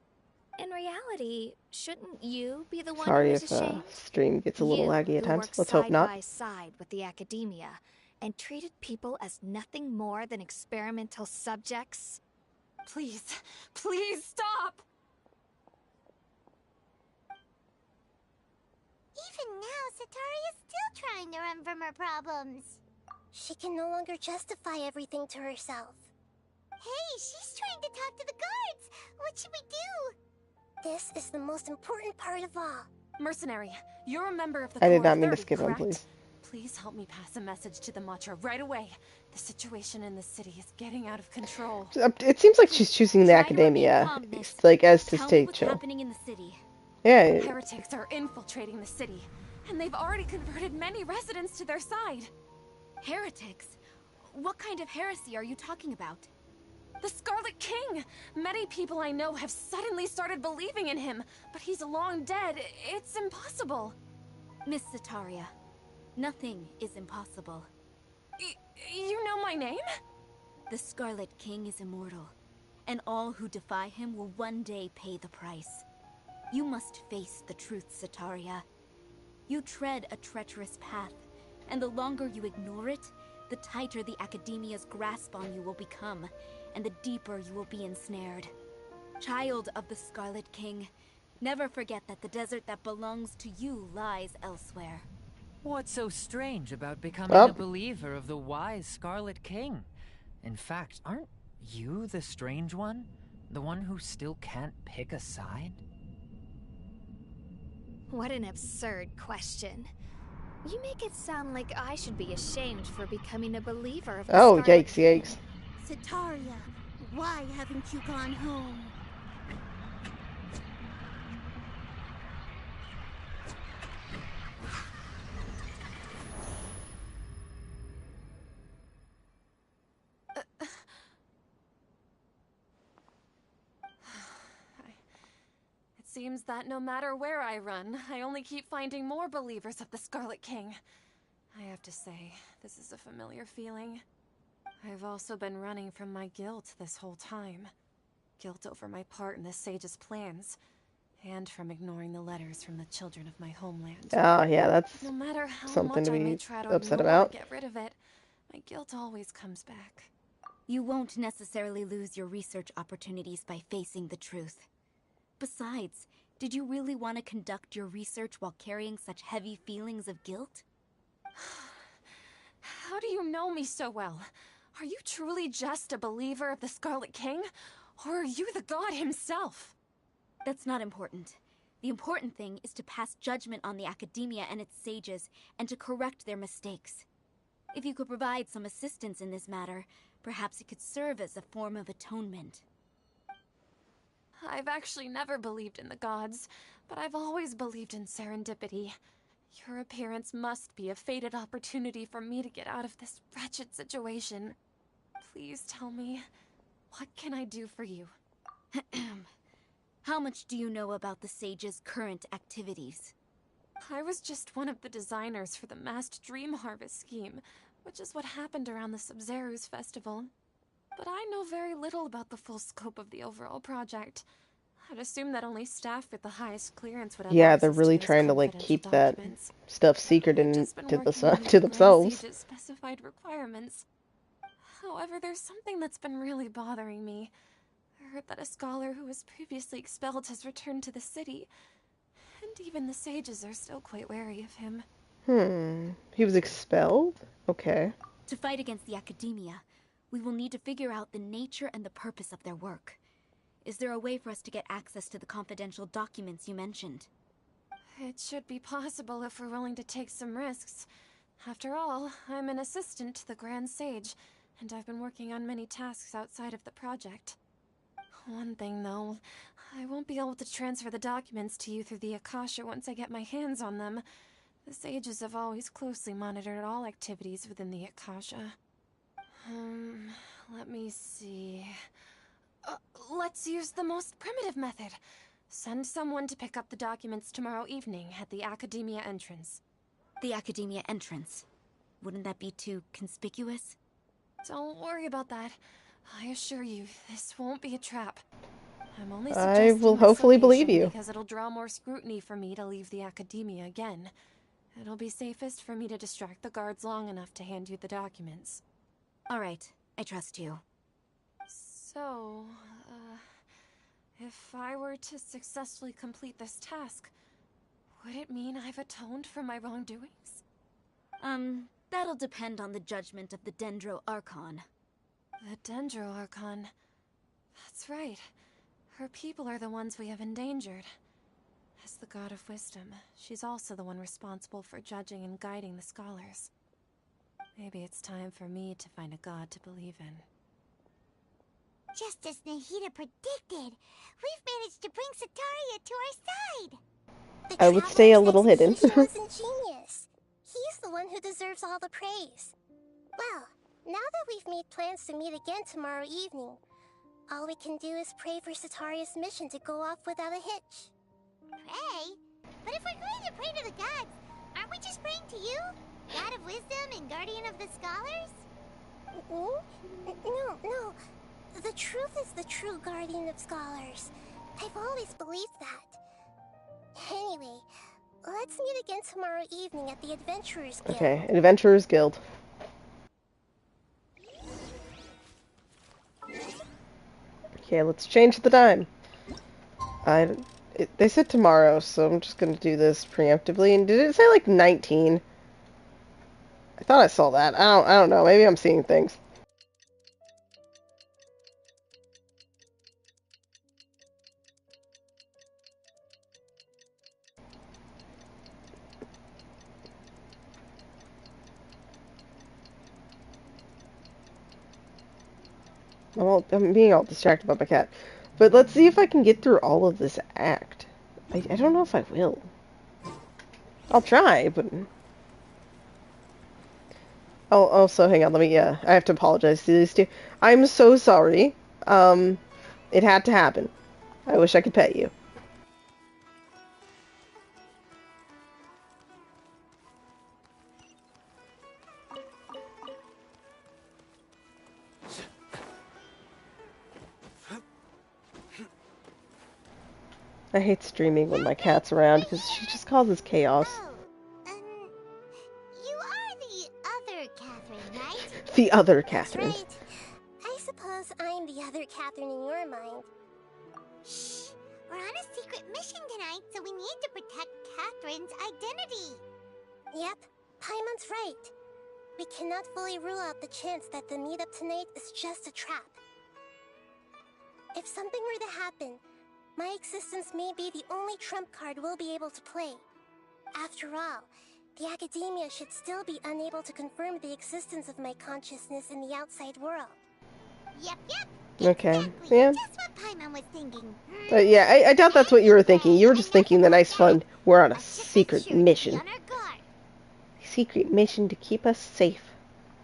In reality, shouldn't you be the one Sorry who's if ashamed? stream gets a little You, laggy at who times. worked Let's hope side not. by side with the Academia and treated people as nothing more than experimental subjects. Please, please stop! Even now, Sataria's still trying to run from her problems. She can no longer justify everything to herself. Hey, she's trying to talk to the guards! What should we do? This is the most important part of all. Mercenary, you're a member of the I did Core not mean to 30, skip him, correct? please. Please help me pass a message to the Matcha right away. The situation in the city is getting out of control. It seems like she's choosing the Try to remain Academia, calm, miss. like, as to Tell me stay what's chill. happening in the city. Yeah, Heretics are infiltrating the city, and they've already converted many residents to their side. Heretics? What kind of heresy are you talking about? The Scarlet King! Many people I know have suddenly started believing in him, but he's long dead. It's impossible. Miss Sataria, nothing is impossible. You know my name? The Scarlet King is immortal, and all who defy him will one day pay the price. You must face the truth, Sataria. You tread a treacherous path, and the longer you ignore it, the tighter the Academia's grasp on you will become, and the deeper you will be ensnared. Child of the Scarlet King, never forget that the desert that belongs to you lies elsewhere. What's so strange about becoming Oh. a believer of the wise Scarlet King? In fact, aren't you the strange one? The one who still can't pick a side? What an absurd question. You make it sound like I should be ashamed for becoming a believer of the Oh, Scarlet yikes, King. yikes. Sataria, why haven't you gone home? It seems that no matter where I run, I only keep finding more believers of the Scarlet King. I have to say, this is a familiar feeling. I've also been running from my guilt this whole time. Guilt over my part in the Sage's plans, and from ignoring the letters from the children of my homeland. Oh, yeah, that's No matter how something much to I may be try to upset ignore or about. get rid of it, my guilt always comes back. You won't necessarily lose your research opportunities by facing the truth. Besides, did you really want to conduct your research while carrying such heavy feelings of guilt? How do you know me so well? Are you truly just a believer of the Scarlet King? Or are you the god himself? That's not important. The important thing is to pass judgment on the Academia and its sages, and to correct their mistakes. If you could provide some assistance in this matter, perhaps it could serve as a form of atonement. I've actually never believed in the gods, but I've always believed in serendipity. Your appearance must be a fated opportunity for me to get out of this wretched situation. Please tell me, what can I do for you? How much do you know about the sage's current activities? I was just one of the designers for the masked dream harvest scheme, which is what happened around the Sub-Zeru's festival. But I know very little about the full scope of the overall project. I'd assume that only staff with the highest clearance would have Yeah, access they're really those trying to, like, confidential keep that documents. stuff secret I've and just been to working the to meet to the Grand themselves. Sage's specified requirements. However, there's something that's been really bothering me. I heard that a scholar who was previously expelled has returned to the city, and even the sages are still quite wary of him. He was expelled? Okay. To fight against the Academia, we will need to figure out the nature and the purpose of their work. Is there a way for us to get access to the confidential documents you mentioned? It should be possible if we're willing to take some risks. After all, I'm an assistant to the Grand Sage, and I've been working on many tasks outside of the project. One thing, though, I won't be able to transfer the documents to you through the Akasha once I get my hands on them. The sages have always closely monitored all activities within the Akasha. Let me see... let's use the most primitive method. Send someone to pick up the documents tomorrow evening at the Academia entrance. The Academia entrance. Wouldn't that be too conspicuous? Don't worry about that. I assure you, this won't be a trap. I'm only I suggesting will this hopefully believe location you. because it'll draw more scrutiny for me to leave the Academia again. It'll be safest for me to distract the guards long enough to hand you the documents. All right, I trust you. So, if I were to successfully complete this task, would it mean I've atoned for my wrongdoings? That'll depend on the judgment of the Dendro Archon. The Dendro Archon. That's right. Her people are the ones we have endangered. As the god of wisdom, she's also the one responsible for judging and guiding the scholars. Maybe it's time for me to find a god to believe in. Just as Nahida predicted, we've managed to bring Sataria to our side. The I would stay a Traveler's little hidden. execution was ingenious. He's the one who deserves all the praise. Well, now that we've made plans to meet again tomorrow evening, all we can do is pray for Sataria's mission to go off without a hitch. Pray? But if we're going to pray to the gods, aren't we just praying to you? God of wisdom and guardian of the scholars? No. The truth is the true guardian of scholars. I've always believed that. Anyway, Let's meet again tomorrow evening at the Adventurers Guild. Okay, Adventurers Guild. Okay, let's change the time. They said tomorrow, so I'm just gonna do this preemptively. And did it say like 19? I thought I saw that. I don't know. Maybe I'm seeing things. I'm being all distracted by my cat. But let's see if I can get through all of this act. I don't know if I will. I'll try, but... Oh, also, hang on, let me, I have to apologize to these two. I'm so sorry. It had to happen. I wish I could pet you. I hate streaming when my cat's around because she just causes chaos. Oh, you are the other Catherine, right? The other That's Catherine. right. I suppose I'm the other Catherine in your mind. Shh! We're on a secret mission tonight, so we need to protect Catherine's identity. Yep, Paimon's right. We cannot fully rule out the chance that the meetup tonight is just a trap. If something were to happen, my existence may be the only trump card we'll be able to play. After all, the Academia should still be unable to confirm the existence of my consciousness in the outside world. Yep. Okay, Exactly. yeah. Just what Paimon was thinking. Yeah, I doubt that's what you were thinking. You were just thinking the nice fun. We're on a secret mission. On our guard. Secret mission to keep us safe.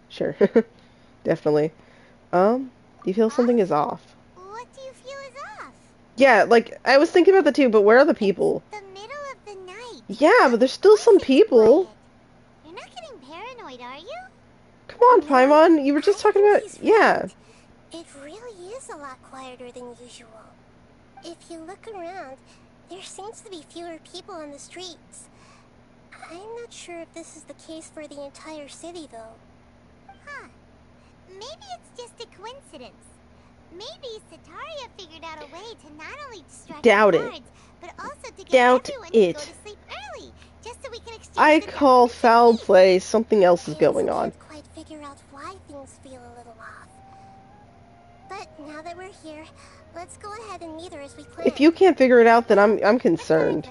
Sure. Definitely. Do you feel something is off? What do you feel is off? Yeah, like, I was thinking about that too, but where are the people? The middle of the night. Yeah, but there's still some people. You're not getting paranoid, are you? Come on, Paimon. You were just talking about... Yeah. It really is a lot quieter than usual. If you look around, there seems to be fewer people on the streets. I'm not sure if this is the case for the entire city, though. Huh. Maybe it's just a coincidence. Maybe Sataria figured out a way to not only distract Doubt the it. guards, but also to get Doubt everyone it. to go to sleep early, just so we can exchange I the call documents foul and leave. play. Something else is going on. Can't quite figure out why things feel a little off. But now that we're here, let's go ahead and meet her as we planned. If you can't figure it out, then I'm concerned.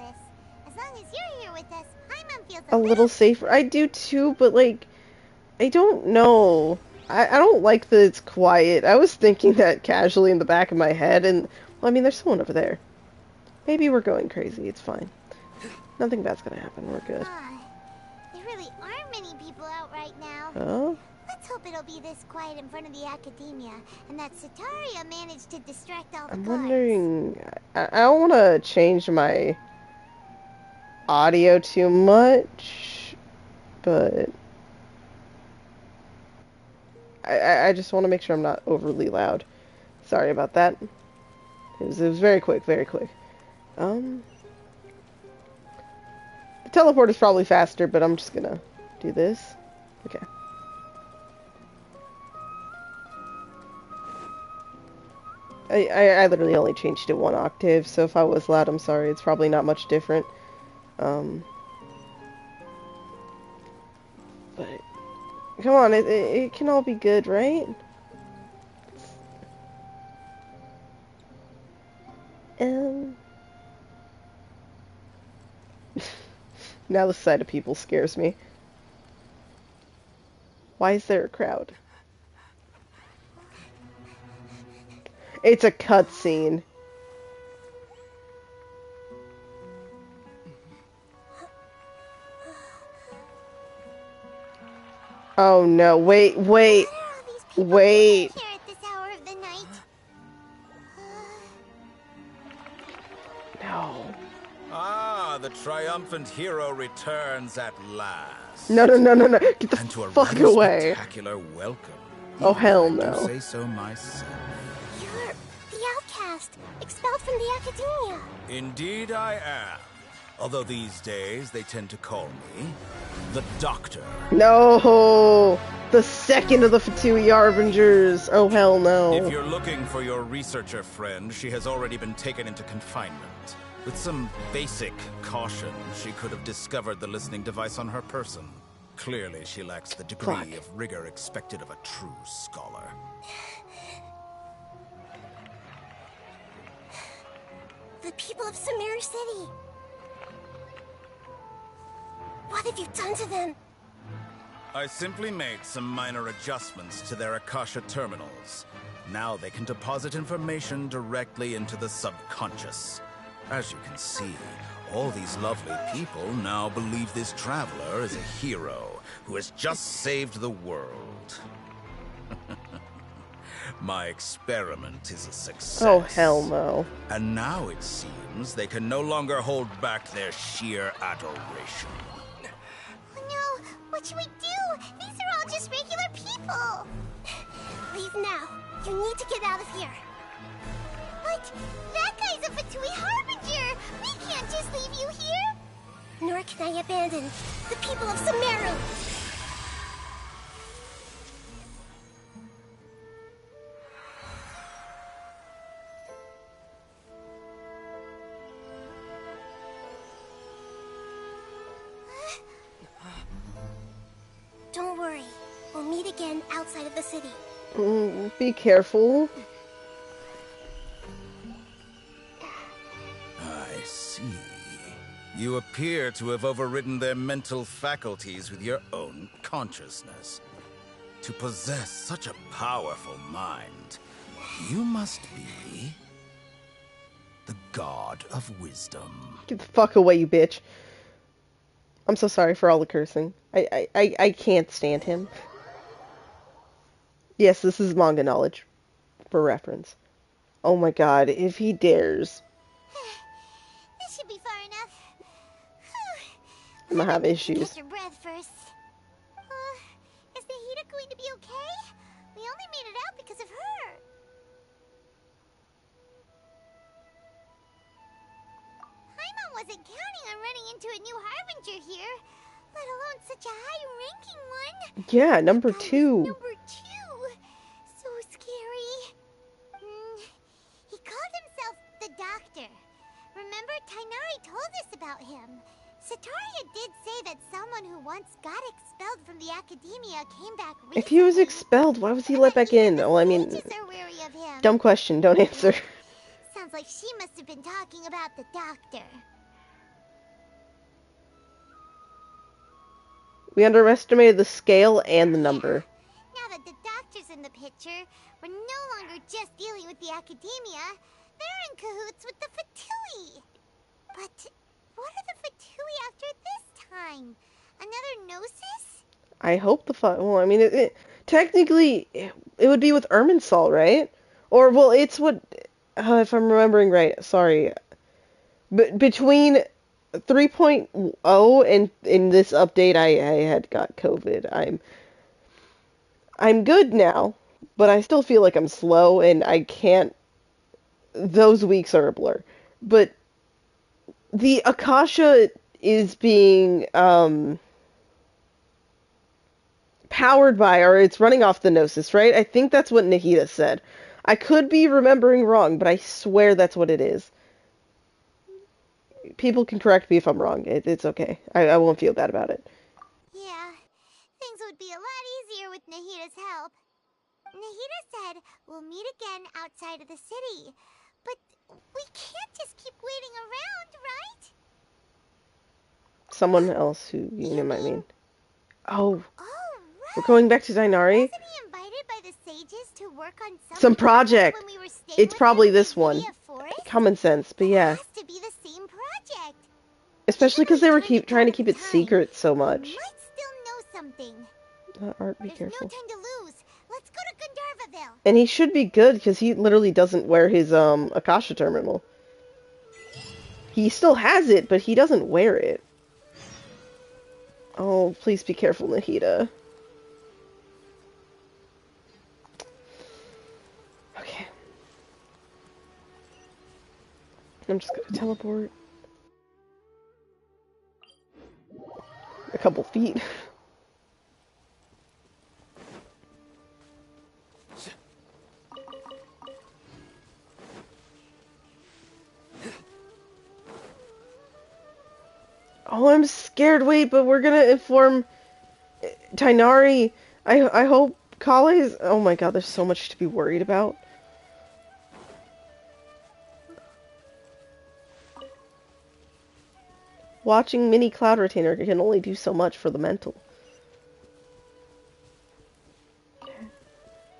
As long as you're here with us, Paimon feels A little safer. I do too, but like, I don't know. I don't like that it's quiet. I was thinking that casually in the back of my head, and, well, I mean, there's someone over there. Maybe we're going crazy. It's fine. Nothing bad's gonna happen. We're good. There really aren't many people out right now. Oh? Let's hope it'll be this quiet in front of the Academia, and that Sataria managed to distract all the I'm guards. wondering... I don't want to change my audio too much, but... I just want to make sure I'm not overly loud. Sorry about that. It was very quick, very quick. The teleport is probably faster, but I'm just gonna do this. Okay. I literally only changed it 1 octave, so if I was loud, I'm sorry. It's probably not much different. But come on, it can all be good, right? Now the sight of people scares me. Why is there a crowd? It's a cutscene. Oh no, wait. Why are all these people Wait. here at this hour of the night? No. Ah, the triumphant hero returns at last. No. Get the And to a fuck rather away. spectacular welcome. Oh, hell If I do no. say so myself. You're the outcast, expelled from the Academia. Indeed I am. Although these days they tend to call me the Doctor. No! The second of the Fatui Harbingers! Oh, hell no. If you're looking for your researcher friend, she has already been taken into confinement. With some basic caution, she could have discovered the listening device on her person. Clearly, she lacks the degree of rigor expected of a true scholar. The people of Sumeru City. What have you done to them? I simply made some minor adjustments to their Akasha terminals. Now they can deposit information directly into the subconscious. As you can see, all these lovely people now believe this traveler is a hero who has just saved the world. My experiment is a success. Oh, hell no. And now it seems they can no longer hold back their sheer adoration. No, what should we do? These are all just regular people. Leave now. You need to get out of here. But that guy's a Fatui Harbinger. We can't just leave you here. Nor can I abandon the people of Sumeru. Don't worry. We'll meet again outside of the city. Be careful. I see. You appear to have overridden their mental faculties with your own consciousness. To possess such a powerful mind, you must be the god of wisdom. Get the fuck away, you bitch. I'm so sorry for all the cursing. I can't stand him. Yes, this is manga knowledge. For reference. Oh my god, if he dares. This should be far enough. I'm gonna have issues. Catch your breath first. Is Nahida going to be okay? We only made it out because of her. Paimon wasn't counting on running into a new Harbinger here, let alone such a high-ranking one. Yeah, number 2. Number 2. So scary. He called himself the Doctor. Remember, Tainari told us about him. Sataria did say that someone who once got expelled from the academia came back recently. If he was expelled, why was he let back in? Well, I mean, dumb question, don't answer. Sounds like she must have been talking about the Doctor. We underestimated the scale and the number. Now that the Doctor's in the picture, we're no longer just dealing with the academia. They're in cahoots with the Fatui. But what are the Fatui after this time? Another Gnosis? I hope well, I mean, technically, it would be with Irminsul, right? Or, well, it's what, if I'm remembering right, sorry. Between 3.0 and in this update, I had got COVID. I'm good now, but I still feel like I'm slow, and I can't, those weeks are a blur. But the Akasha is being, powered by, or it's running off the Gnosis, right? I think that's what Nahida said. I could be remembering wrong, but I swear that's what it is. People can correct me if I'm wrong. It's okay. I won't feel bad about it. Yeah, things would be a lot easier with Nahida's help. Nahida said we'll meet again outside of the city. But we can't just keep waiting around, right? Someone else who you might mean. Oh, right. We're going back to Dainari? Wasn't he invited by the sages to work on Some project. When we were staying It's with probably him this in one. Via Forest? Common sense, but yeah. It has to be the same project. Especially because they were trying to keep it secret so much. We might still know something. Art, be There's careful. no time to lose. Let's go to Gandharvaville. And he should be good, because he literally doesn't wear his, Akasha terminal. He still has it, but he doesn't wear it. Oh, please be careful, Nahida. Okay. I'm just gonna teleport. couple feet. Oh, I'm scared. Wait, but we're gonna inform Tainari. I hope Kale's... Oh my god, there's so much to be worried about. Watching Mini Cloud Retainer can only do so much for the mental.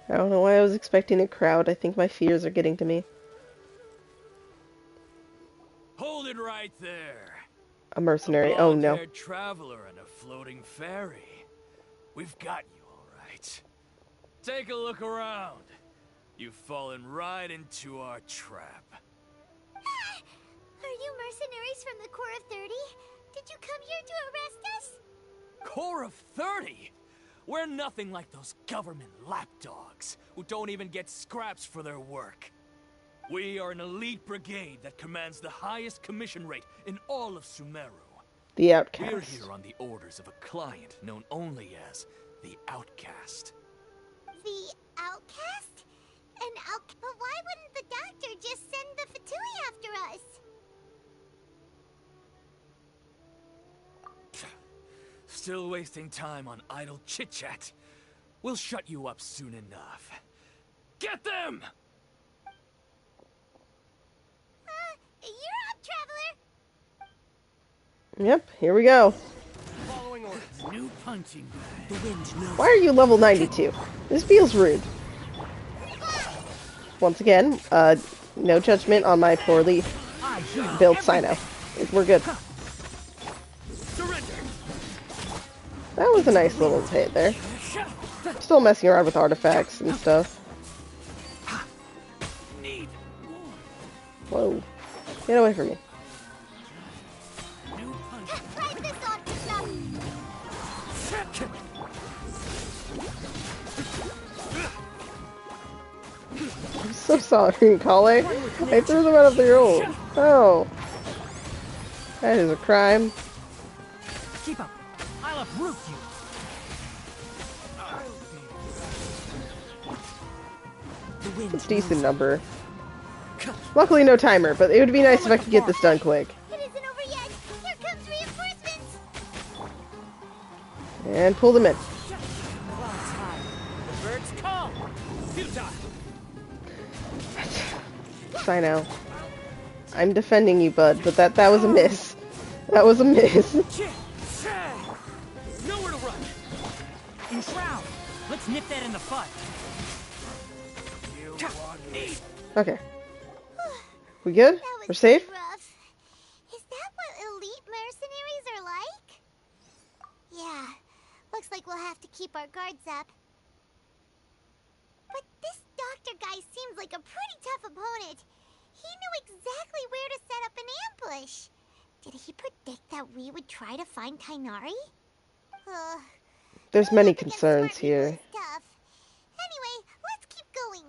I don't know why I was expecting a crowd. I think my fears are getting to me. Hold it right there. A mercenary. A Oh no. blonde-haired traveler and a floating ferry. We've got you all right. Take a look around. You've fallen right into our trap. Are you mercenaries from the Corps of 30? Did you come here to arrest us? Corps of 30? We're nothing like those government lapdogs who don't even get scraps for their work. We are an elite brigade that commands the highest commission rate in all of Sumeru. The Outcast. We're here on the orders of a client known only as the Outcast. The Outcast? But why wouldn't the doctor just send the Fatui after us? Still wasting time on idle chit-chat. We'll shut you up soon enough. Get them! You're up, traveler! Yep, here we go. Following orders. New punching bag. The wind knows. Why are you level 92? This feels rude. Once again, no judgment on my poorly built Sino. We're good. That was a nice little hit there. Still messing around with artifacts and stuff. Whoa. Get away from me. I'm so sorry, Kale. I threw them out of their own. Oh. That is a crime. Keep up. I'll uproot you. It's a decent number. Luckily no timer, but it would be nice if I could get this done quick. It isn't over yet. Here comes reinforcements. And pull them in. The birds come. Sino. I'm defending you, bud, but that was a miss. That was a miss. Nowhere to run. Enshroud. Let's nip that in the bud. Okay. We good? We're safe? Rough. Is that what elite mercenaries are like? Yeah. Looks like we'll have to keep our guards up. But this doctor guy seems like a pretty tough opponent. He knew exactly where to set up an ambush. Did he predict that we would try to find Tainari? There's many concerns here. Anyway, let's keep going.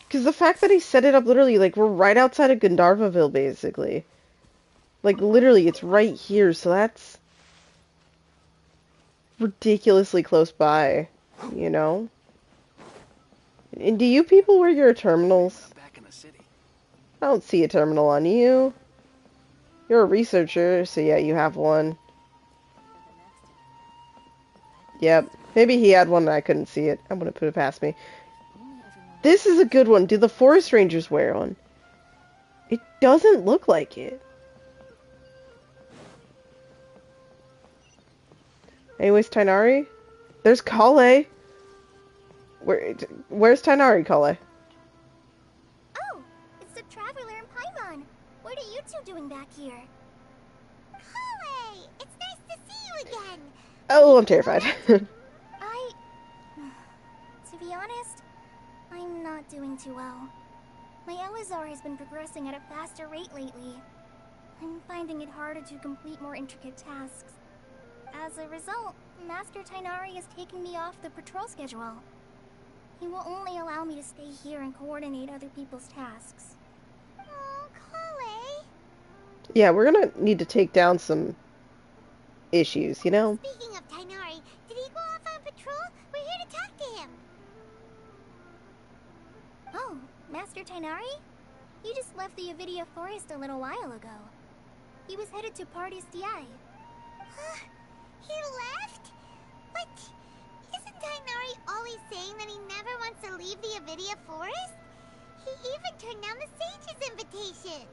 Because the fact that he set it up literally, like, we're right outside of Gandharvaville, basically. Like, literally, it's right here, so that's ridiculously close by, you know? And do you people wear your terminals? I don't see a terminal on you. You're a researcher, so yeah, you have one. Yep. Maybe he had one and I couldn't see it. I'm gonna put it past me. This is a good one. Do the forest rangers wear one? It doesn't look like it. Anyways, Tainari? There's Kale. Where's Tainari, Kale? Oh, it's the traveler and Paimon. What are you two doing back here? Kale! It's nice to see you again! Oh, I'm terrified. To be honest, I'm not doing too well. My Elazar has been progressing at a faster rate lately. I'm finding it harder to complete more intricate tasks. As a result, Master Tainari is taking me off the patrol schedule. He will only allow me to stay here and coordinate other people's tasks. Oh, Kale. Yeah, we're gonna need to take down some issues, you know? Speaking of Tainari, did he go off on patrol? We're here to talk to him. Oh, Master Tainari? You just left the Avidia Forest a little while ago. He was headed to Party's DI. He left? What? Isn't Tainari always saying that he never wants to leave the Avidia Forest? He even turned down the Sage's invitation.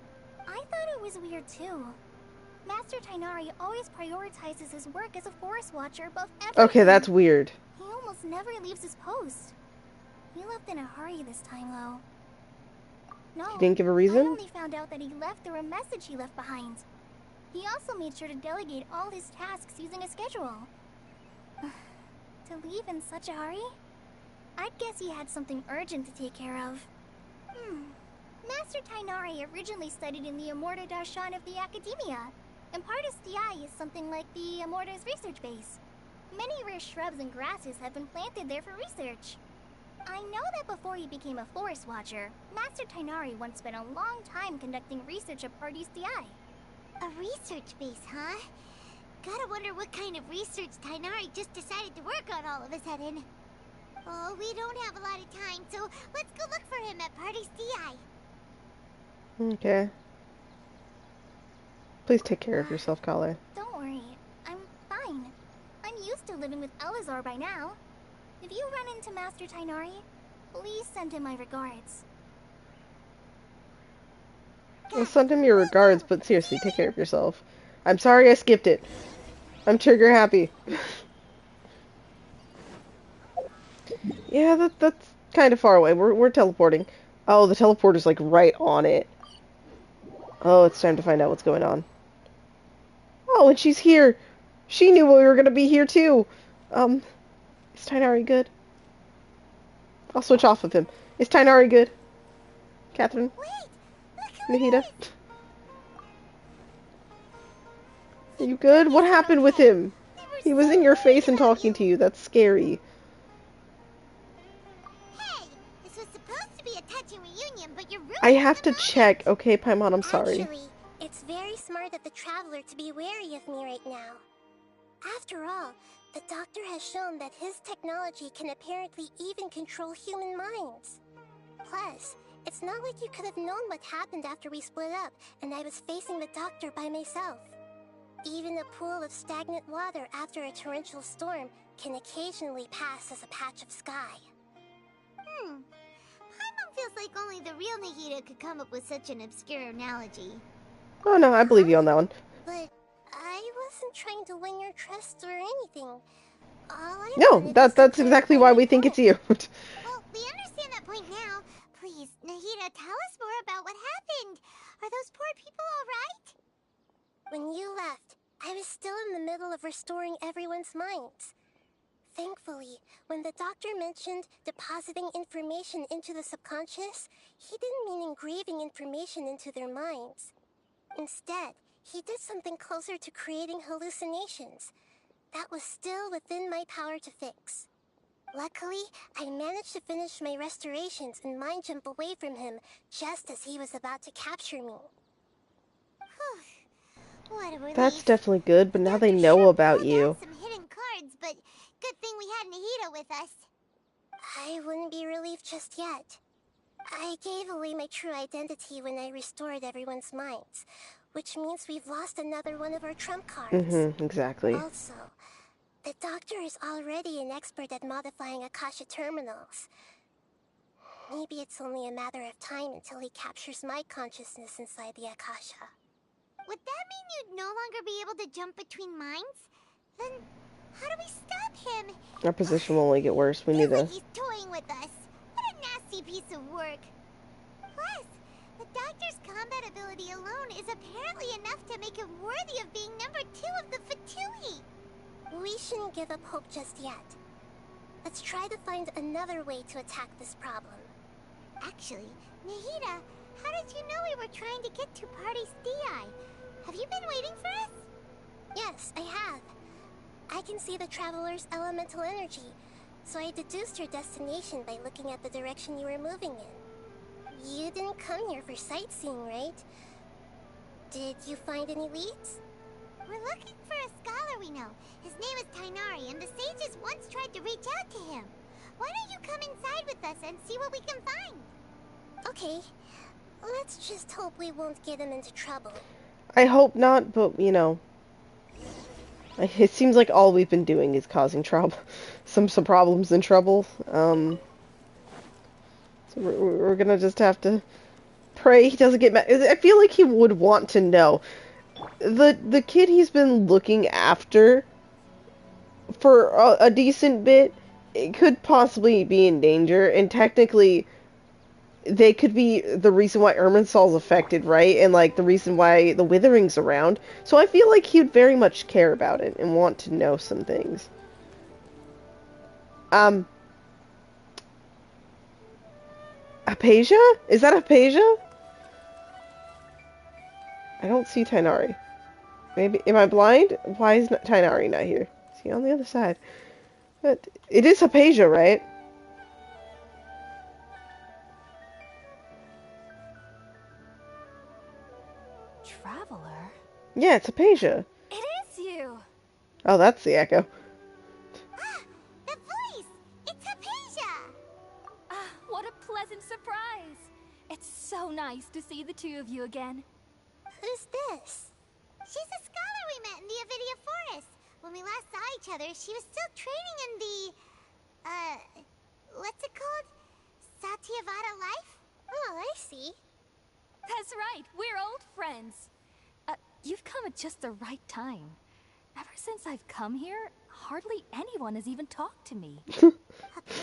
I thought it was weird too. Master Tainari always prioritizes his work as a forest watcher above everything. Okay, that's weird. He almost never leaves his post. He left in a hurry this time, though. No, He didn't give a I reason? only found out that he left through a message he left behind. He also made sure to delegate all his tasks using a schedule. To leave in such a hurry? I'd guess he had something urgent to take care of. Master Tainari originally studied in the Immorta Darshan of the Academia, and Partis DI is something like the Immorta's research base. Many rare shrubs and grasses have been planted there for research. I know that before he became a forest watcher, Master Tainari once spent a long time conducting research at Partis DI. A research base, huh? Gotta wonder what kind of research Tainari just decided to work on all of a sudden. Oh, we don't have a lot of time, so let's go look for him at Party's DI. Okay. Please take care of yourself, Kale. Don't worry, I'm fine. I'm used to living with Elazar by now. If you run into Master Tainari, please send him my regards. Well, send him your regards, but seriously, take care of yourself. I'm sorry I skipped it. I'm trigger happy. Yeah, that's kind of far away. We're teleporting. Oh, the teleporter's like right on it. Oh, it's time to find out what's going on. Oh, and she's here. She knew we were gonna be here too. Is Tainari good? I'll switch off of him. Is Tainari good? Catherine? Nahida? Are you good? What happened with him? He was in your face and talking to you. That's scary. Hey, this was supposed to be a touching reunion, but you're ruining I have the to check. Okay, Paimon, I'm sorry. Actually, it's very smart of the Traveler to be wary of me right now. After all, the Doctor has shown that his technology can apparently even control human minds. Plus, it's not like you could have known what happened after we split up and I was facing the Doctor by myself. Even a pool of stagnant water after a torrential storm can occasionally pass as a patch of sky. Paimon feels like only the real Nahida could come up with such an obscure analogy. Oh no, I believe you on that one. But I wasn't trying to win your trust or anything. No, that's exactly why we think it's you. Well, we understand that point now. Please, Nahida, tell us more about what happened. Are those poor people all right? When you left, I was still in the middle of restoring everyone's minds. Thankfully, when the Doctor mentioned depositing information into the subconscious, he didn't mean engraving information into their minds. Instead, he did something closer to creating hallucinations. That was still within my power to fix. Luckily, I managed to finish my restorations and mind jump away from him just as he was about to capture me. What a relief. That's definitely good, but now they know about you. Some hidden cards, but good thing we had Nahida with us. I wouldn't be relieved just yet. I gave away my true identity when I restored everyone's minds, which means we've lost another one of our trump cards. Exactly. Also, the Doctor is already an expert at modifying Akasha terminals. Maybe it's only a matter of time until he captures my consciousness inside the Akasha. Would that mean you'd no longer be able to jump between minds? Then how do we stop him? Our position will only get worse. We need to... He's toying with us. What a nasty piece of work. Plus, the Doctor's combat ability alone is apparently enough to make him worthy of being number 2 of the Fatui. We shouldn't give up hope just yet. Let's try to find another way to attack this problem. Actually, Nahida, how did you know we were trying to get to Party's DI? Have you been waiting for us? Yes, I have. I can see the Traveler's elemental energy, so I deduced your destination by looking at the direction you were moving in. You didn't come here for sightseeing, right? Did you find any leads? We're looking for a scholar we know. His name is Tainari, and the sages once tried to reach out to him. Why don't you come inside with us and see what we can find? Okay. Let's just hope we won't get him into trouble. I hope not, but, you know, it seems like all we've been doing is causing trouble. Some problems and trouble. So we're gonna just have to pray he doesn't get mad. I feel like he would want to know. The kid he's been looking after for a decent bit, it could possibly be in danger, and technically they could be the reason why Irminsul's affected, right? And, like, the reason why the Withering's around. So I feel like he'd very much care about it and want to know some things. Hypatia? Is that Hypatia? I don't see Tainari. Maybe, am I blind? Why is Tainari not here? Is he on the other side? But it is Hypatia, right? Traveler? Yeah, it's Hypatia. It is you! Oh, that's the echo. Ah, the voice! It's Hypatia! Ah, what a pleasant surprise! It's so nice to see the two of you again. Who's this? She's a scholar we met in the Avidia Forest. When we last saw each other, she was still training in the... what's it called? Satyavada life? Oh, I see. That's right, we're old friends. You've come at just the right time. Ever since I've come here, hardly anyone has even talked to me.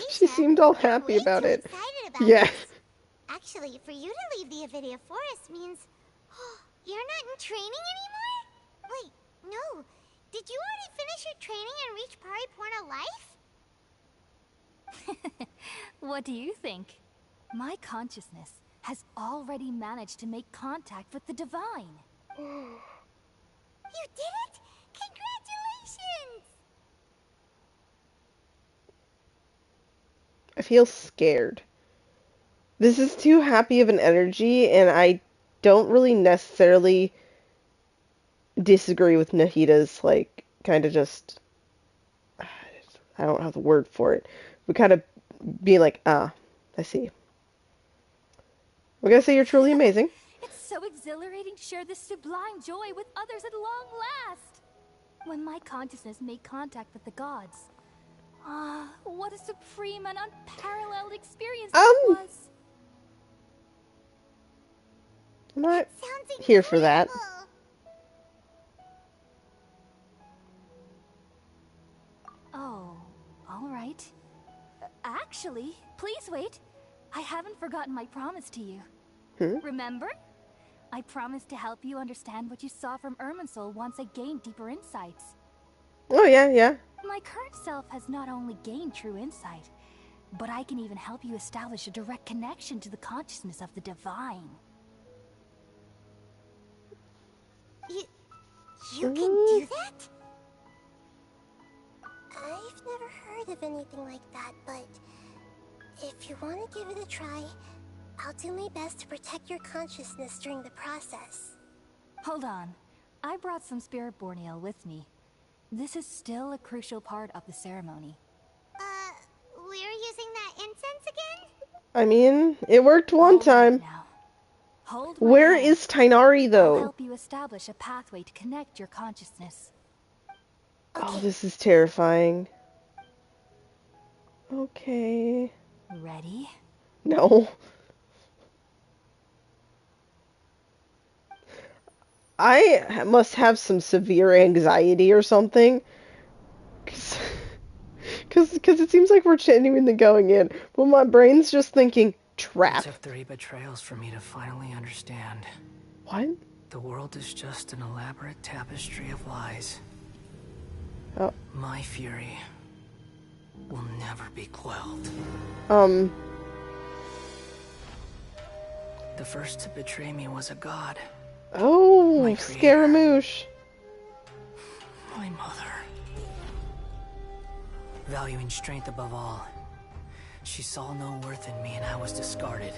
She seemed all happy about it. Yeah. Actually, for you to leave the Avidia Forest means... you're not in training anymore? Wait, no. Did you already finish your training and reach Pariporna life? What do you think? My consciousness has already managed to make contact with the divine. You did it! Congratulations! I feel scared. This is too happy of an energy, and I don't really necessarily disagree with Nahida's, like, kind of just... I don't have the word for it. But kind of being like, I see. We're gonna say you're truly amazing. It's so exhilarating to share this sublime joy with others at long last. When my consciousness made contact with the gods. What a supreme and unparalleled experience that was. I'm not here for that. Oh, all right. Actually, please wait. I haven't forgotten my promise to you. Remember? I promised to help you understand what you saw from Irminsul once I gained deeper insights. Oh, yeah. My current self has not only gained true insight, but I can even help you establish a direct connection to the consciousness of the divine. You can do that? I've never heard of anything like that, but if you want to give it a try, I'll do my best to protect your consciousness during the process. Hold on. I brought some spirit borneal with me. This is still a crucial part of the ceremony. We're using that incense again? I mean, it worked one time. Now. Hold my Where hand. is Tainari, though? I'll help you establish a pathway to connect your consciousness. Oh, this is terrifying. Okay. Ready? No. I must have some severe anxiety or something. Because it seems like we're genuinely going in. But my brain's just thinking, trap. It took 3 betrayals for me to finally understand. What? The world is just an elaborate tapestry of lies. Oh. My fury will never be quelled. The first to betray me was a god. Oh, Scaramouche. My mother. Valuing strength above all, she saw no worth in me and I was discarded.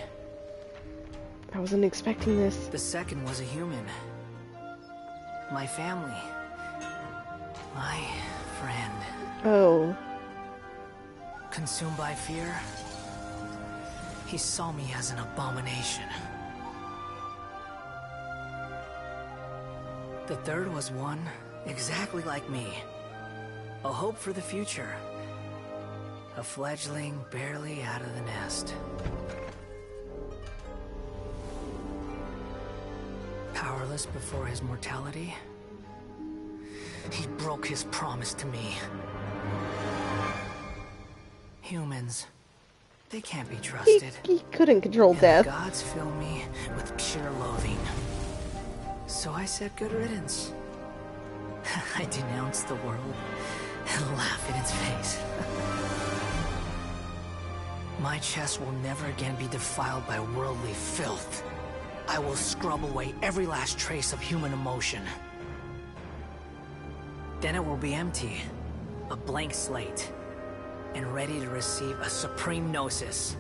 I wasn't expecting this. The second was a human, My family. My friend. Oh. Consumed by fear, he saw me as an abomination. The third was one exactly like me. A hope for the future. A fledgling barely out of the nest. Powerless before his mortality, he broke his promise to me. Humans, they can't be trusted. He couldn't control And death. the gods fill me with pure loathing. So I said good riddance. I denounce the world and laugh in its face. My chest will never again be defiled by worldly filth. I will scrub away every last trace of human emotion. Then it will be empty, a blank slate, and ready to receive a supreme gnosis,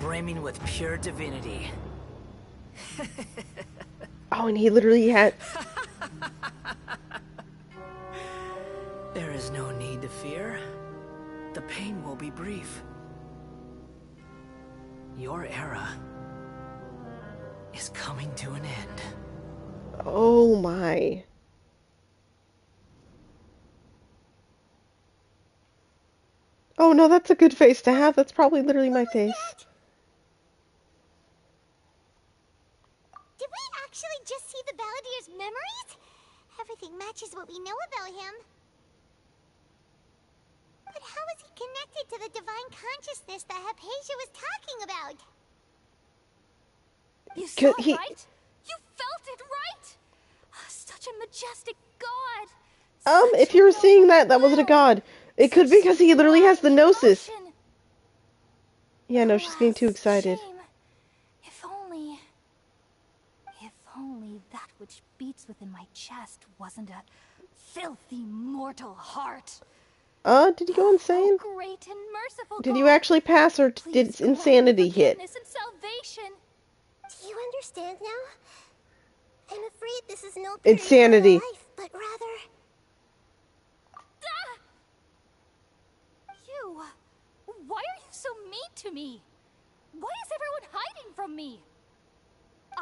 brimming with pure divinity. Oh, and he literally had... There is no need to fear. The pain will be brief. Your era is coming to an end. Oh my. Oh no, that's a good face to have. That's probably literally my face. Did we actually just see the Balladeer's memories? Everything matches what we know about him. But how is he connected to the divine consciousness that Hypatia was talking about? You saw it, He... right? You felt it, right? Such a majestic god. If you were seeing that, that wasn't a god. It could be because he literally has the gnosis. Yeah, no, she's getting too excited. Shame. If only that which beats within my chest wasn't a filthy mortal heart. Did he go insane? Oh, great and merciful Did God. you actually pass, or did insanity hit? And salvation. Do you understand now? I'm afraid this is no Insanity. life, but rather... You! Why are you so mean to me? Why is everyone hiding from me?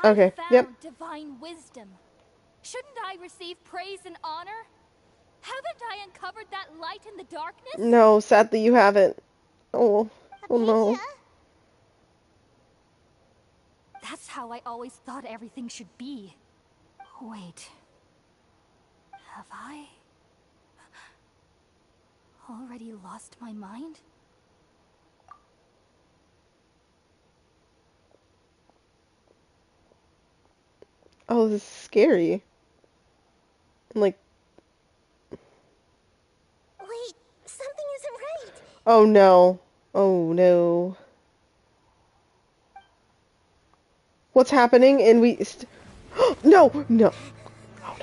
Okay, I found yep. divine wisdom. Shouldn't I receive praise and honor? Haven't I uncovered that light in the darkness? No, sadly you haven't. Oh, oh no. That's how I always thought everything should be. Wait. Have I already lost my mind? Oh, this is scary. I'm like... Wait, something isn't right. Oh no. Oh no. What's happening? And we... No! No! Oh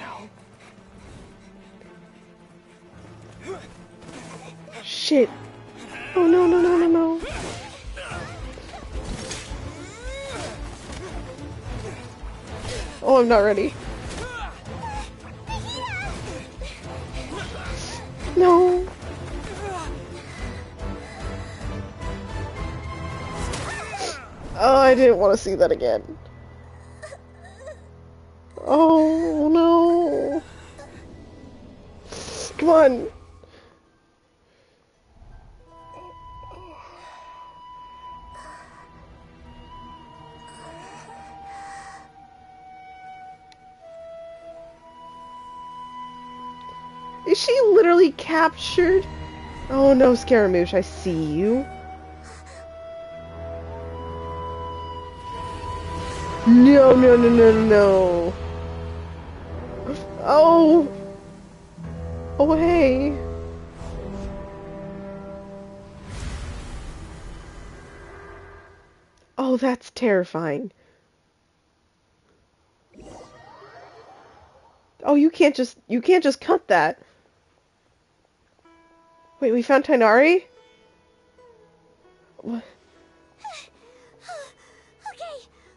no. Shit. Oh no, no, no, no, no. Oh, I'm not ready. No. Oh, I didn't want to see that again. Oh no. Come on. Is she literally captured? Oh no, Scaramouche, I see you. No, no, no, no, no. Oh. Oh, hey. Oh, that's terrifying. Oh, you can't just cut that. Wait, we found Tainari? What? Okay,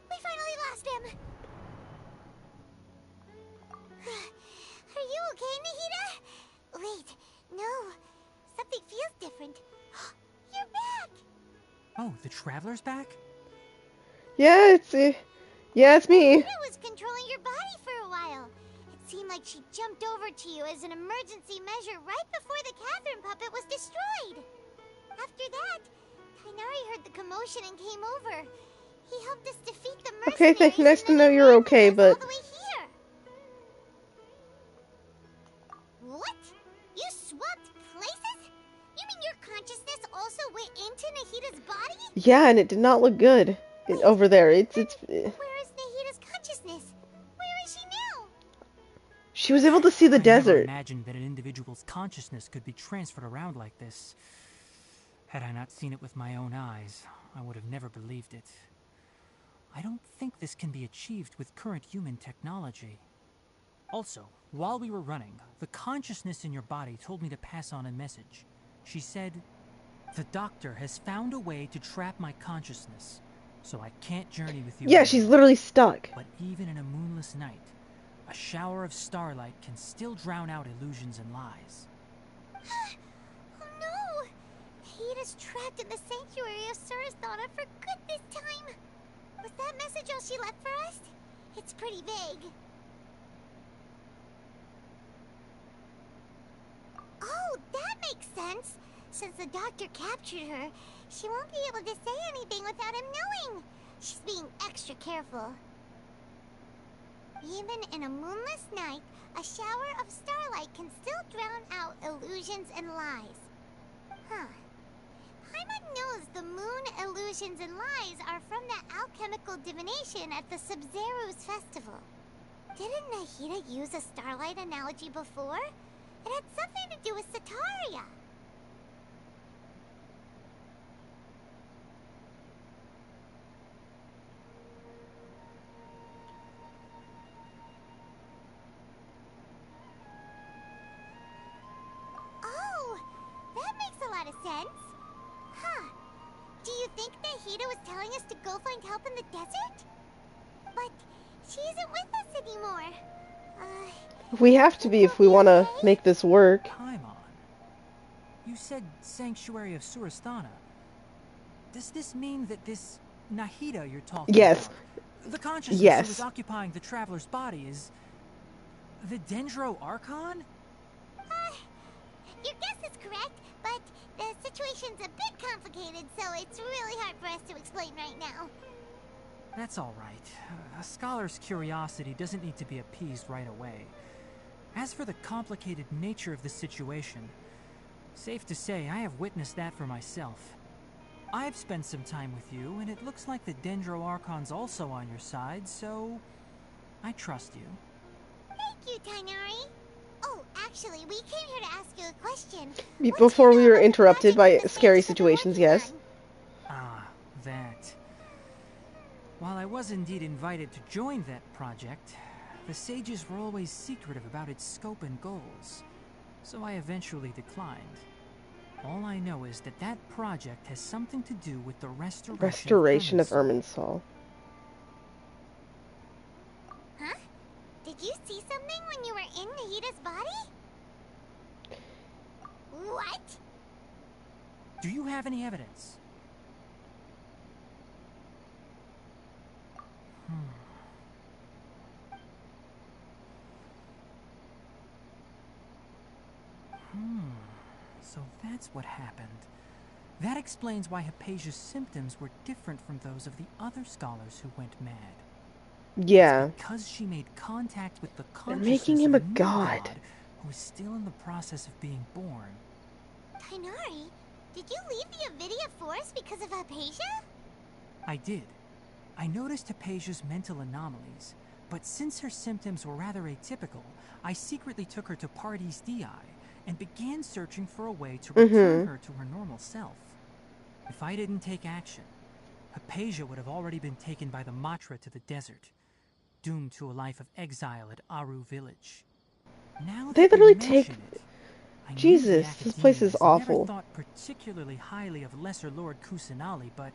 we finally lost him. Oh, the Traveler's back? Yeah, it's me. Nahida was controlling your body for a while. It seemed like she jumped over to you as an emergency measure right before the Catherine puppet was destroyed. After that, Tainari heard the commotion and came over. He helped us defeat the mercenaries. Okay, nice to know you're okay, but all the way here. What? You swapped places? You mean your consciousness also went into Nahida's body? yeah, and it did not look good over there. It's. Where is Nahida's consciousness? Where is she now? She was able to see the I desert. never imagined that an individual's consciousness could be transferred around like this. Had I not seen it with my own eyes, I would have never believed it. I don't think this can be achieved with current human technology. Also, while we were running, the consciousness in your body told me to pass on a message. She said, "The doctor has found a way to trap my consciousness, so I can't journey with you." Yeah, she's literally stuck. But even in a moonless night, a shower of starlight can still drown out illusions and lies. Oh no! Nahida's trapped in the sanctuary of Surasthana for good this time. Was that message all she left for us? It's pretty vague. Oh, that makes sense. Since the doctor captured her, she won't be able to say anything without him knowing. She's being extra careful. Even in a moonless night, a shower of starlight can still drown out illusions and lies. Huh. Paimon knows the moon illusions and lies are from that alchemical divination at the Sub-Zero's festival. Didn't Nahida use a starlight analogy before? It had something to do with Sataria. Oh, that makes a lot of sense. Huh. Do you think Nahida was telling us to go find help in the desert? But she isn't with us anymore. We have to be if we want to make this work. Paimon, you said Sanctuary of Surasthana. Does this mean that this Nahida you're talking Yes. about, the consciousness Yes. who is occupying the Traveler's body, is the Dendro Archon? Your guess is correct, but the situation's a bit complicated, so it's really hard for us to explain right now. That's all right. A scholar's curiosity doesn't need to be appeased right away. As for the complicated nature of the situation, safe to say I have witnessed that for myself. I've spent some time with you, and it looks like the Dendro Archon's also on your side, so I trust you. Thank you, Tainari. Oh, actually, we came here to ask you a question. Before we were interrupted by scary situations, yes. Ah, that. While I was indeed invited to join that project, the sages were always secretive about its scope and goals, so I eventually declined. All I know is that that project has something to do with the restoration of Irminsul. Huh? Did you see something when you were in Nahida's body? What? Do you have any evidence? So that's what happened. That explains why Hypatia's symptoms were different from those of the other scholars who went mad. Yeah. It's because she made contact with the They're consciousness making him a of new god. who is still in the process of being born. Tainari, did you leave the Avidia Forest because of Hypatia? I did. I noticed Hypatia's mental anomalies, but since her symptoms were rather atypical, I secretly took her to Pardes Dii and began searching for a way to return her to her normal self. If I didn't take action, Hypatia would have already been taken by the Matra to the desert, doomed to a life of exile at Aru village. Now They that literally you take... mention it, I knew Jesus, the this place is Academias awful. Never thought particularly highly of Lesser Lord Kusanali, but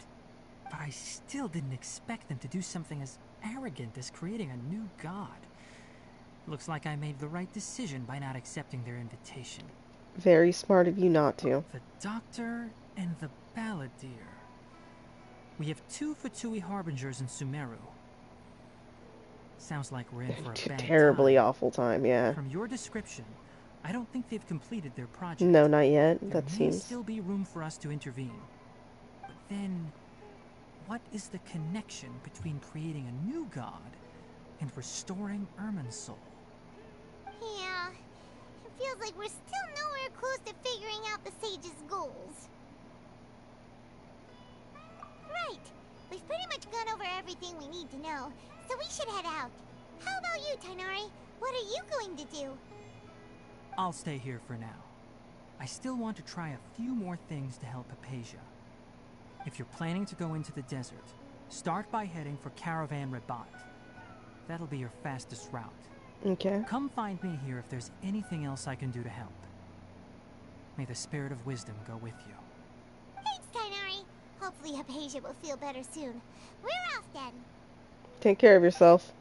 I still didn't expect them to do something as arrogant as creating a new god. Looks like I made the right decision by not accepting their invitation. Very smart of you not to. The Doctor and the Balladeer. We have 2 Fatui Harbingers in Sumeru. Sounds like we're in for a bad Terribly time. awful time, yeah. From your description, I don't think they've completed their project. No, not yet. There That may seems... still be room for us to intervene. But then, what is the connection between creating a new god and restoring Irminsul? Yeah, it feels like we're still nowhere close to figuring out the sage's goals. Right, we've pretty much gone over everything we need to know, so we should head out. How about you, Tighnari? What are you going to do? I'll stay here for now. I still want to try a few more things to help Hypatia. If you're planning to go into the desert, start by heading for Caravan Rabat. That'll be your fastest route. Okay. Come find me here if there's anything else I can do to help. May the spirit of wisdom go with you. Thanks, Tighnari. Hopefully Hypatia will feel better soon. We're off then. Take care of yourself.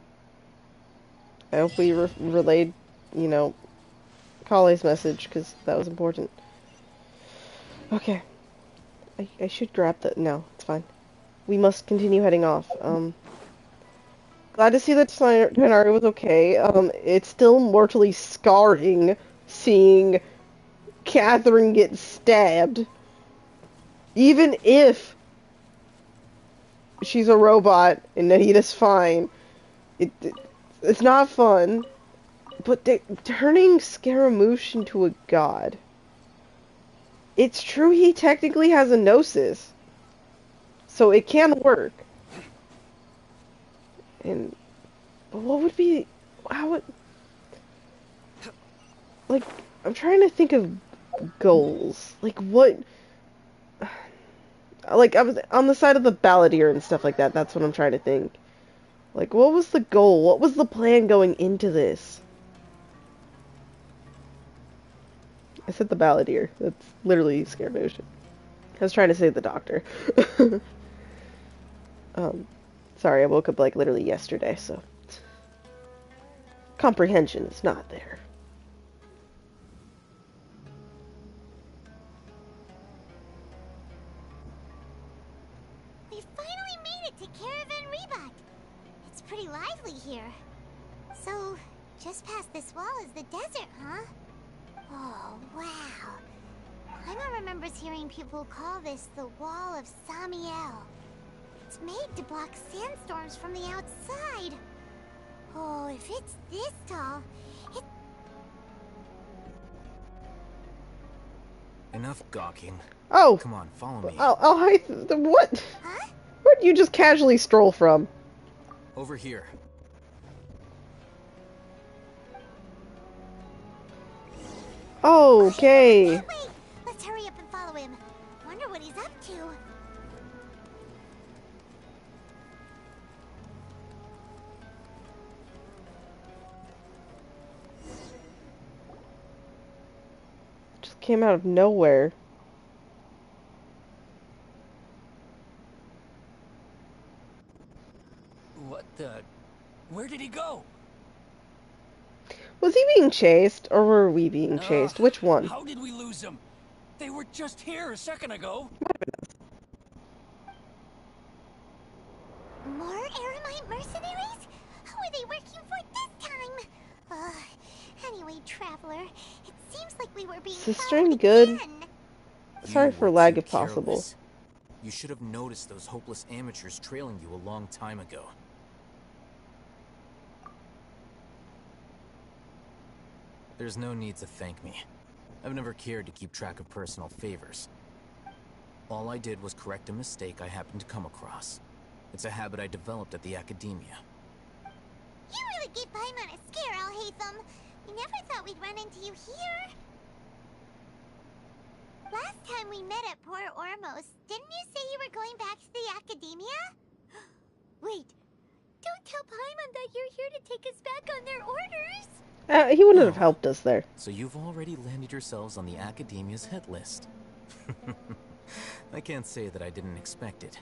I hope we relayed, you know, Kale's message, because that was important. Okay. I should grab the... No, it's fine. We must continue heading off. Glad to see that Tighnari was okay. It's still mortally scarring seeing Catherine get stabbed. Even if she's a robot and Nahita's fine, it's not fun. But turning Scaramouche into a god. It's true he technically has a gnosis. So it can work. And but what would be... How would... Like, I'm trying to think of goals. Like, what... Like, I was on the side of the balladeer and stuff like that. That's what I'm trying to think. Like, what was the goal? What was the plan going into this? I said the balladeer. That's literally Scaramouche. I was trying to say the doctor. Sorry, I woke up, like, literally yesterday, so... Comprehension is not there. We finally made it to Caravan Rabat. It's pretty lively here. So, just past this wall is the desert, huh? Oh, wow. Paimon remembers hearing people call this the Wall of Samiel. It's made to block sandstorms from the outside. Oh, if it's this tall, it... Enough gawking. Oh! Come on, follow me. Oh, hi, what? Huh? Where'd you just casually stroll from? Over here. Okay. Wait, let's hurry up and follow him. Wonder what he's up to. Just came out of nowhere. What the... Where did he go? Was he being chased, or were we being chased? Which one? How did we lose him? They were just here a second ago. More Eremite mercenaries? Who are they working for this time? Anyway, Traveler, it seems like we were being Is this followed stream good? again. Sorry for lag if possible. You should have noticed those hopeless amateurs trailing you a long time ago. There's no need to thank me. I've never cared to keep track of personal favors. All I did was correct a mistake I happened to come across. It's a habit I developed at the Academia. You really gave Paimon a scare, Alhaitham. We never thought we'd run into you here. Last time we met at Port Ormos, didn't you say you were going back to the Academia? Wait, don't tell Paimon that you're here to take us back on their orders. He wouldn't have helped us there. So you've already landed yourselves on the Academia's hit list. I can't say that I didn't expect it.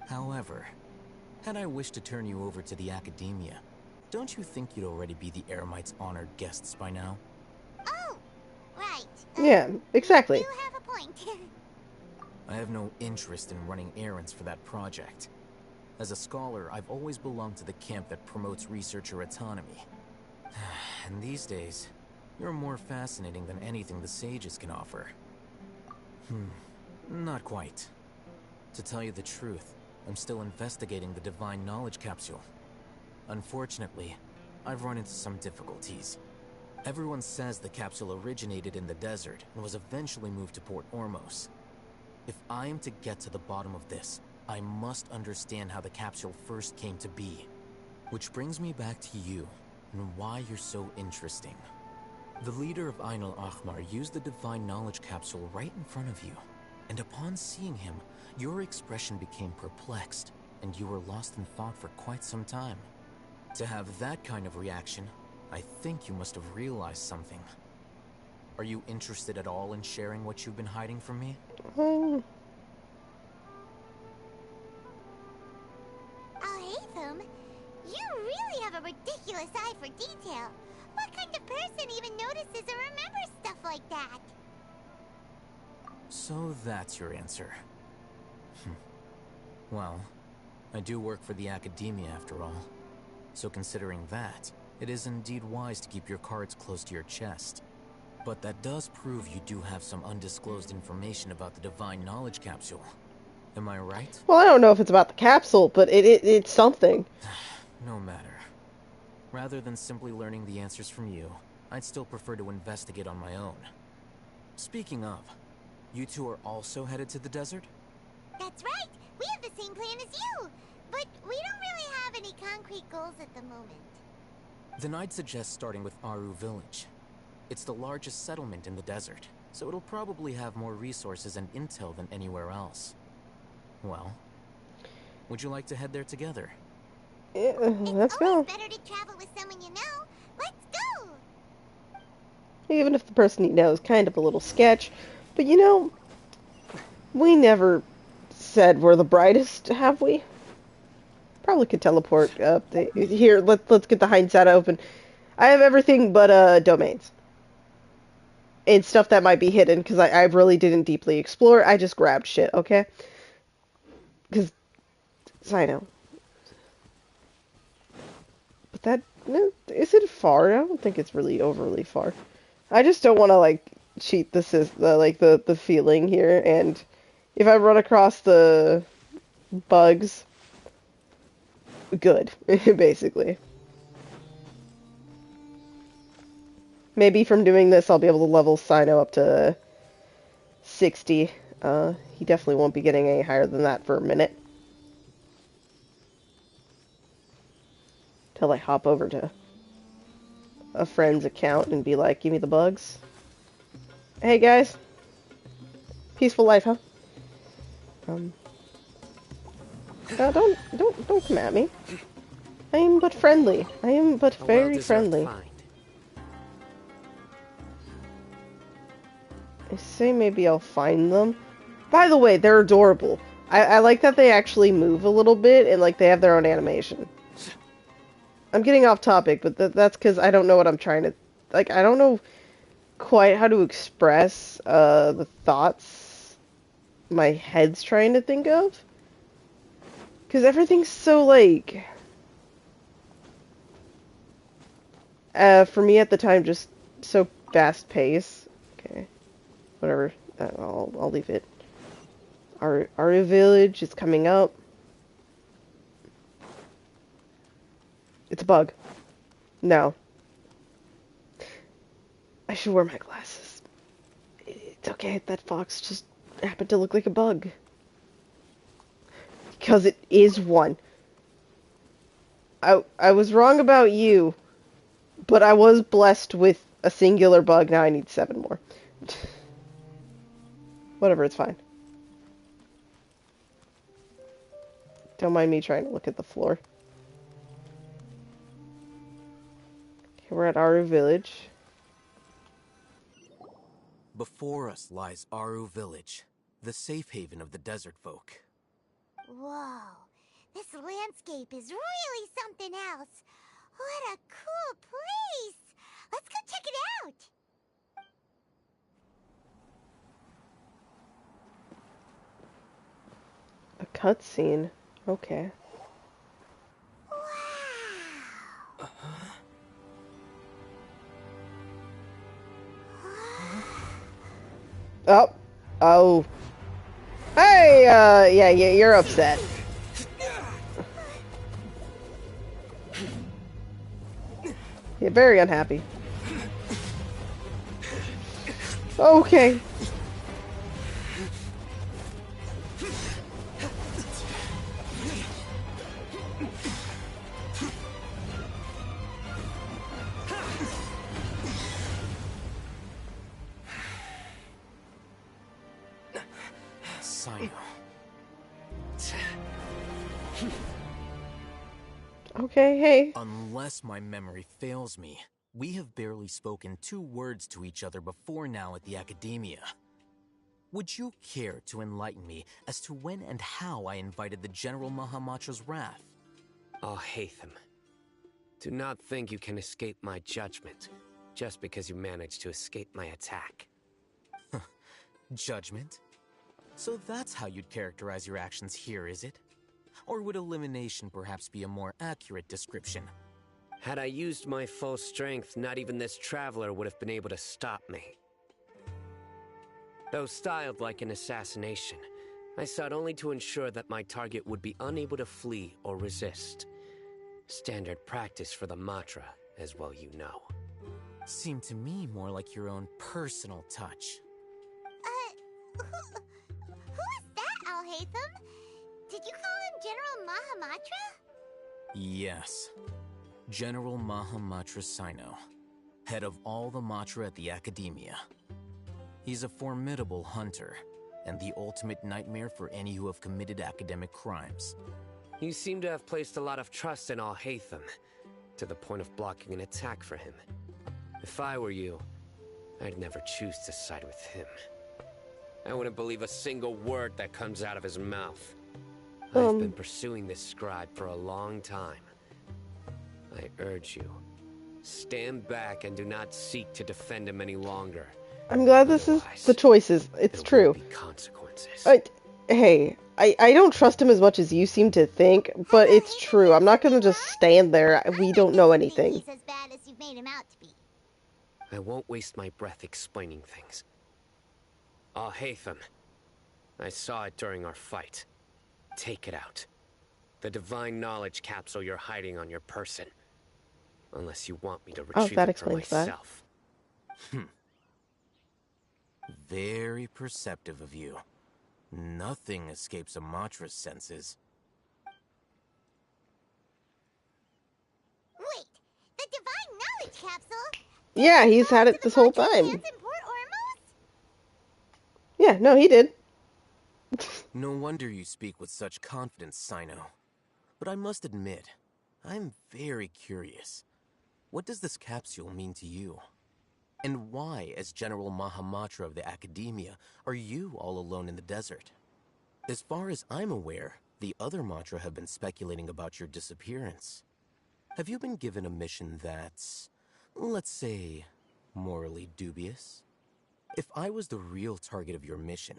However, had I wished to turn you over to the Academia, don't you think you'd already be the Eremites' honored guests by now? Oh, right. Yeah, exactly. You have a point. I have no interest in running errands for that project. As a scholar, I've always belonged to the camp that promotes researcher autonomy. And these days, you're more fascinating than anything the sages can offer. Not quite. To tell you the truth, I'm still investigating the Divine Knowledge Capsule. Unfortunately, I've run into some difficulties. Everyone says the capsule originated in the desert and was eventually moved to Port Ormos. If I am to get to the bottom of this, I must understand how the capsule first came to be. Which brings me back to you, and why you're so interesting. The leader of Ainul Ahmar used the Divine Knowledge Capsule right in front of you, and upon seeing him, your expression became perplexed, and you were lost in thought for quite some time. To have that kind of reaction, I think you must have realized something. Are you interested at all in sharing what you've been hiding from me? Oh, Hatham, you really have a ridiculous eye for detail. What kind of person even notices or remembers stuff like that? So that's your answer. Well, I do work for the Academia after all. So considering that, it is indeed wise to keep your cards close to your chest. But that does prove you do have some undisclosed information about the Divine Knowledge Capsule. Am I right? Well, I don't know if it's about the capsule, but it's something. No matter. Rather than simply learning the answers from you, I'd still prefer to investigate on my own. Speaking of, you two are also headed to the desert? That's right! We have the same plan as you! But we don't really have any concrete goals at the moment. Then I'd suggest starting with Aru Village. It's the largest settlement in the desert, so it'll probably have more resources and intel than anywhere else. Well, would you like to head there together? Yeah, let's go. It's always better to travel with someone you know. Let's go! Even if the person you know is kind of a little sketch. But you know, we never said we're the brightest, have we? Probably could teleport up. Here, let's get the hindsight open. I have everything but domains. And stuff that might be hidden, because I really didn't deeply explore. I just grabbed shit, okay? Because, I know. But that, no, is it far? I don't think it's really overly far. I just don't want to, like, cheat the feeling here, and if I run across the bugs, good, basically. Maybe from doing this, I'll be able to level Sino up to 60. He definitely won't be getting any higher than that for a minute. Till I hop over to a friend's account and be like, give me the bugs. Hey guys. Peaceful life, huh? Don't come at me. I am but friendly. I am but very friendly. I say maybe I'll find them. By the way, they're adorable. I like that they actually move a little bit and like they have their own animation. I'm getting off topic, but that's because I don't know what I'm trying to... Like, I don't know quite how to express the thoughts my head's trying to think of. Because everything's so, like... for me at the time, just so fast-paced. Okay. Whatever. I'll leave it. Our village is coming up. It's a bug. No. I should wear my glasses. It's okay, that fox just happened to look like a bug. Because it is one. I was wrong about you, but I was blessed with a singular bug. Now I need 7 more. Whatever, it's fine. Don't mind me trying to look at the floor. Okay, we're at Aru Village. Before us lies Aru Village, the safe haven of the desert folk. Whoa, this landscape is really something else. What a cool place! Let's go check it out! cutscene. Okay. Oh. Oh. Hey, yeah, you're upset. You're very unhappy. Okay. Okay, hey. Unless my memory fails me, we have barely spoken 2 words to each other before now at the Academia. Would you care to enlighten me as to when and how I invited the General Mahamatra's wrath? Oh, Hatham. Do not think you can escape my judgment, just because you managed to escape my attack. Judgment? So that's how you'd characterize your actions here, is it? Or would elimination perhaps be a more accurate description? Had I used my full strength, not even this traveler would have been able to stop me. Though styled like an assassination, I sought only to ensure that my target would be unable to flee or resist. Standard practice for the Matra, as well you know. Seemed to me more like your own personal touch. Who is that, Al-Hatham? Did you call him General Mahamatra? Yes. General Mahamatra Sino, head of all the Matra at the Academia. He's a formidable hunter, and the ultimate nightmare for any who have committed academic crimes. You seem to have placed a lot of trust in Al-Hatham, to the point of blocking an attack for him. If I were you, I'd never choose to side with him. I wouldn't believe a single word that comes out of his mouth. I've been pursuing this scribe for a long time. I urge you, stand back and do not seek to defend him any longer. I'm glad this is the choices. It's true. Consequences. Hey, I don't trust him as much as you seem to think, but it's true. I'm not gonna just stand there. We don't know anything. He's as bad as you've made him out to be. I won't waste my breath explaining things. Al-Hatham, I saw it during our fight. Take it out. The divine knowledge capsule you're hiding on your person. Unless you want me to retrieve it for myself. Very perceptive of you. Nothing escapes a Matra's senses. Wait, the divine knowledge capsule? Yeah, he's had it this whole time. Yeah, no, he did. No wonder you speak with such confidence, Sino. But I must admit, I'm very curious. What does this capsule mean to you? And why, as General Mahamatra of the Academia, are you all alone in the desert? As far as I'm aware, the other Matra have been speculating about your disappearance. Have you been given a mission that's, let's say, morally dubious? If I was the real target of your mission,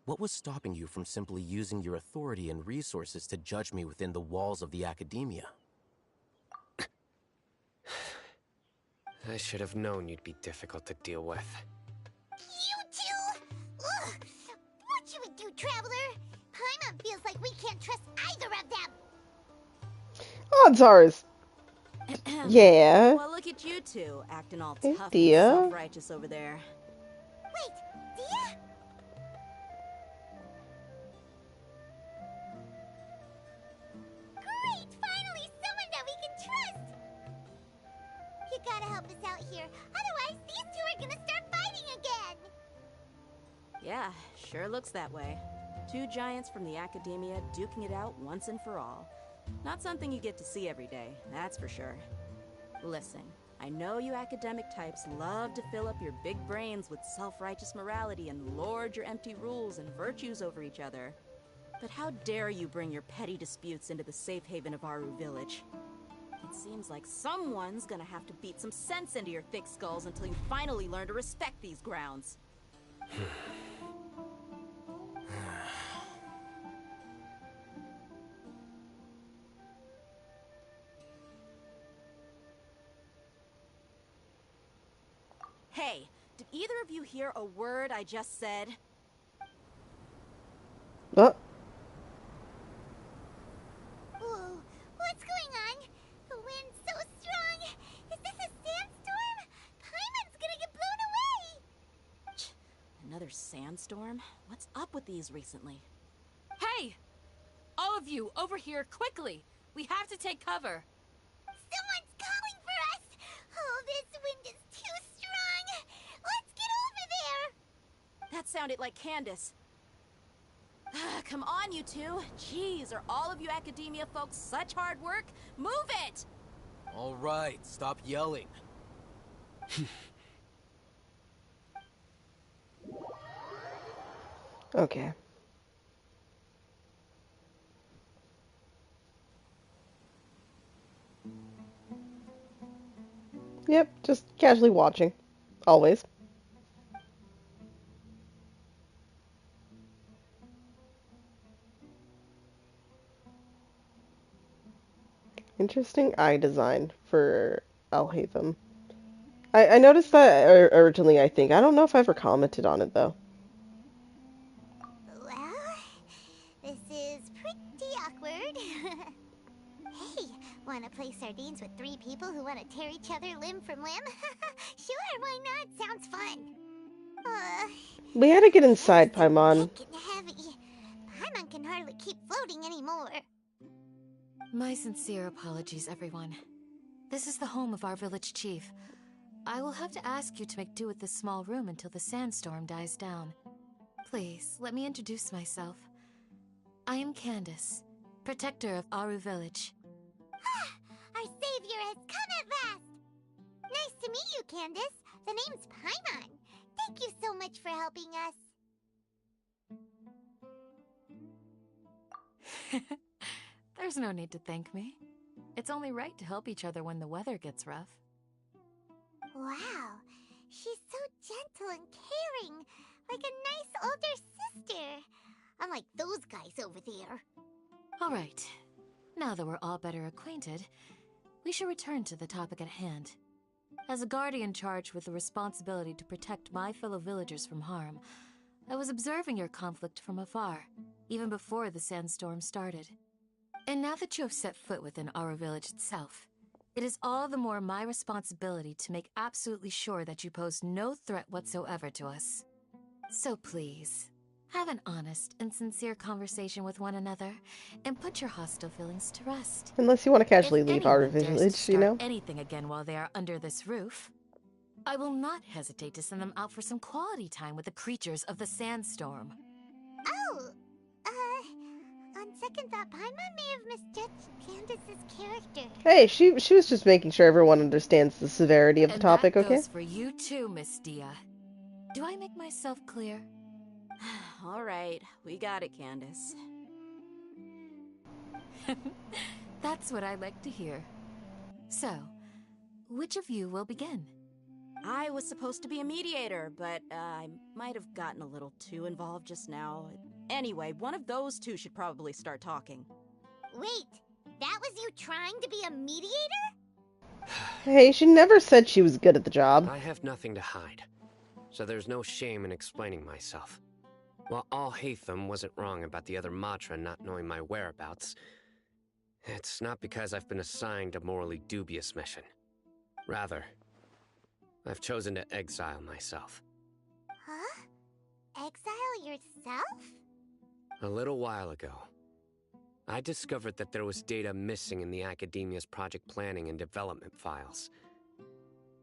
what was stopping you from simply using your authority and resources to judge me within the walls of the Academia? I should have known you'd be difficult to deal with. You two? Ugh. What you would do, Traveler? Paimon feels like we can't trust either of them. Odds are, yeah. Well, look at you two, acting all tough and Dia. self-righteous over there. Wait, Dia? Great! Finally, someone that we can trust! You gotta help us out here, otherwise these two are gonna start fighting again! Yeah, sure looks that way. 2 giants from the Academia duking it out once and for all. Not something you get to see every day, that's for sure. Listen, I know you academic types love to fill up your big brains with self-righteous morality and lord your empty rules and virtues over each other. But how dare you bring your petty disputes into the safe haven of Aru Village? It seems like someone's gonna have to beat some sense into your thick skulls until you finally learn to respect these grounds. Hey, did either of you hear a word I just said? Oh. Whoa, what's going on? The wind's so strong. Is this a sandstorm? Paimon's gonna get blown away. Another sandstorm? What's up with these recently? Hey! All of you, over here, quickly! We have to take cover. Someone's calling for us. Oh, this wind is too strong. Let's get over there. That sounded like Candace. Come on, you two. Jeez, are all of you academia folks such hard work? Move it! All right, stop yelling. Okay. Yep, just casually watching. Always. Interesting eye design for Alhaitham. I noticed that originally, I think. I don't know if I ever commented on it, though. Well, this is pretty awkward. Hey, wanna play sardines with 3 people who wanna tear each other limb from limb? Sure, why not? Sounds fun. We had to get inside, Paimon. Thick and heavy. Paimon can hardly keep floating anymore. My sincere apologies, everyone. This is the home of our village chief. I will have to ask you to make do with this small room until the sandstorm dies down. Please, let me introduce myself. I am Candace, protector of Aru village. Our savior has come at last! Nice to meet you, Candace. The name's Paimon. Thank you so much for helping us. There's no need to thank me. It's only right to help each other when the weather gets rough. Wow, she's so gentle and caring, like a nice older sister. Unlike those guys over there. All right. Now that we're all better acquainted, we should return to the topic at hand. As a guardian charged with the responsibility to protect my fellow villagers from harm, I was observing your conflict from afar, even before the sandstorm started. And now that you have set foot within our village itself, it is all the more my responsibility to make absolutely sure that you pose no threat whatsoever to us. So please, have an honest and sincere conversation with one another, and put your hostile feelings to rest. Unless you want to casually If leave our anyone dares to village, you start know? anything again while they are under this roof, I will not hesitate to send them out for some quality time with the creatures of the sandstorm. Oh, on second thought, Paimon may have misjudged Candace's character. Hey, she was just making sure everyone understands the severity of the topic, that okay? goes for you too, Miss Dia. Do I make myself clear? All right, we got it, Candace. That's what I like to hear. So, which of you will begin? I was supposed to be a mediator, but I might have gotten a little too involved just now. Anyway, one of those two should probably start talking. Wait, that was you trying to be a mediator? Hey, she never said she was good at the job. I have nothing to hide, so there's no shame in explaining myself. While Alhaitham wasn't wrong about the other Matra not knowing my whereabouts, it's not because I've been assigned a morally dubious mission. Rather, I've chosen to exile myself. Huh? Exile yourself? A little while ago, I discovered that there was data missing in the Academia's project planning and development files.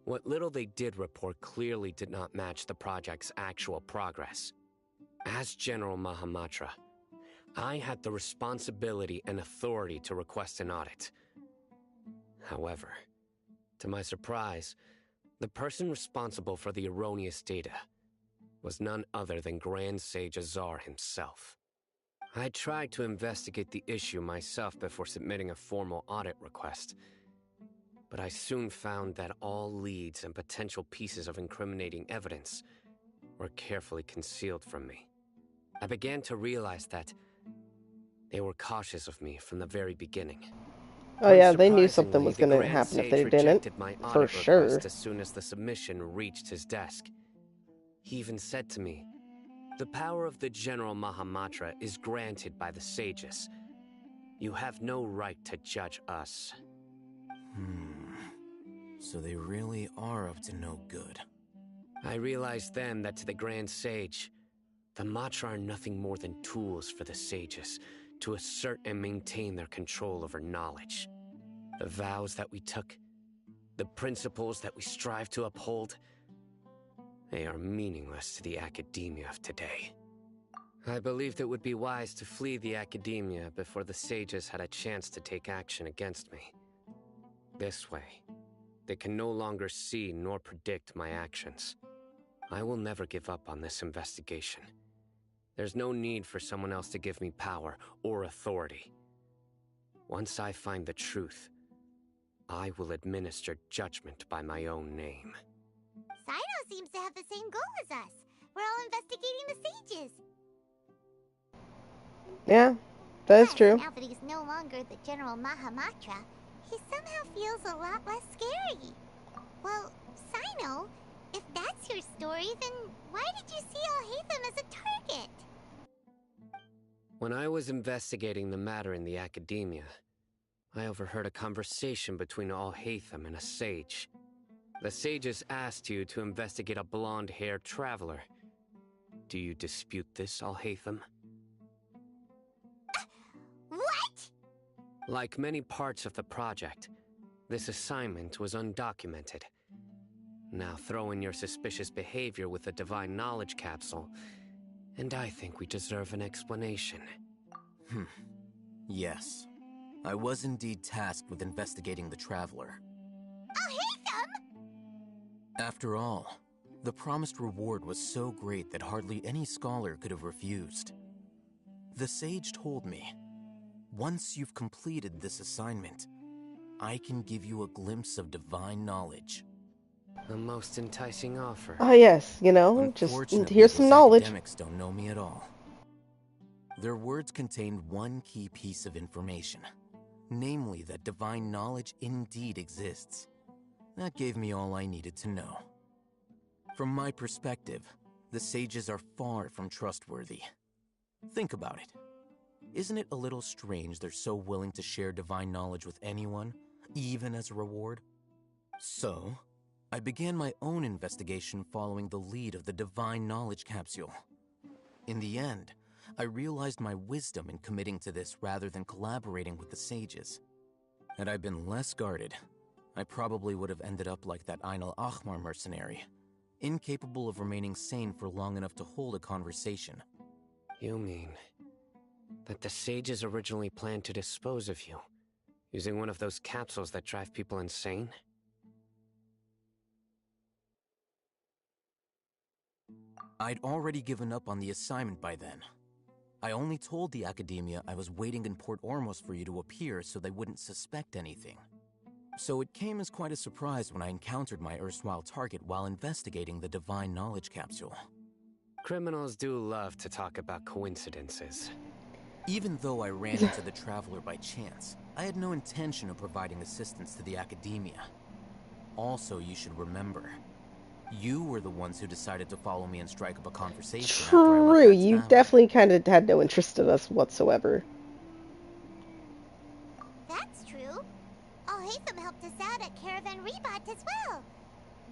What little they did report clearly did not match the project's actual progress. As General Mahamatra, I had the responsibility and authority to request an audit. However, to my surprise, the person responsible for the erroneous data was none other than Grand Sage Azar himself. I tried to investigate the issue myself before submitting a formal audit request, but I soon found that all leads and potential pieces of incriminating evidence were carefully concealed from me. I began to realize that they were cautious of me from the very beginning. Oh yeah, they knew Unsurprisingly, something was the going to Grand happen if Sage they didn't. rejected my For audit sure. request as soon as the submission reached his desk. He even said to me, "The power of the General Mahamatra is granted by the sages. You have no right to judge us." So they really are up to no good. I realized then that to the Grand Sage, the Matra are nothing more than tools for the sages to assert and maintain their control over knowledge. The vows that we took, the principles that we strive to uphold, they are meaningless to the academia of today. I believed it would be wise to flee the academia before the sages had a chance to take action against me. This way, they can no longer see nor predict my actions. I will never give up on this investigation. There's no need for someone else to give me power or authority. Once I find the truth, I will administer judgment by my own name. Sino seems to have the same goal as us. We're all investigating the sages. Yeah, that is true. Now that he's no longer the General Mahamatra, he somehow feels a lot less scary. Well, Sino, if that's your story, then why did you see Alhaitham as a target? When I was investigating the matter in the academia, I overheard a conversation between Alhaitham and a sage. The sages asked you to investigate a blonde-haired traveler. Do you dispute this, Alhaitham? What? Like many parts of the project, this assignment was undocumented. Now throw in your suspicious behavior with the Divine Knowledge Capsule, and I think we deserve an explanation. Yes. I was indeed tasked with investigating the Traveler. Alhaitham! After all, the promised reward was so great that hardly any scholar could have refused. The sage told me, once you've completed this assignment, I can give you a glimpse of divine knowledge. A most enticing offer. Oh yes, you know, just here's some knowledge. Academics don't know me at all. Their words contained one key piece of information, namely that divine knowledge indeed exists. That gave me all I needed to know. From my perspective, the sages are far from trustworthy. Think about it. Isn't it a little strange they're so willing to share divine knowledge with anyone, even as a reward? So, I began my own investigation following the lead of the Divine Knowledge Capsule. In the end, I realized my wisdom in committing to this rather than collaborating with the sages. Had I been less guarded, I probably would have ended up like that Ain al-Ahmar mercenary, incapable of remaining sane for long enough to hold a conversation. You mean that the sages originally planned to dispose of you, using one of those capsules that drive people insane? I'd already given up on the assignment by then. I only told the Academia I was waiting in Port Ormos for you to appear so they wouldn't suspect anything. So it came as quite a surprise when I encountered my erstwhile target while investigating the Divine Knowledge Capsule. Criminals do love to talk about coincidences. Even though I ran into the Traveler by chance, I had no intention of providing assistance to the Academia. Also, you should remember, you were the ones who decided to follow me and strike up a conversation. True, you definitely kind of had no interest in us whatsoever. That's true. Alhaitham helped us out at Caravan Rebat as well.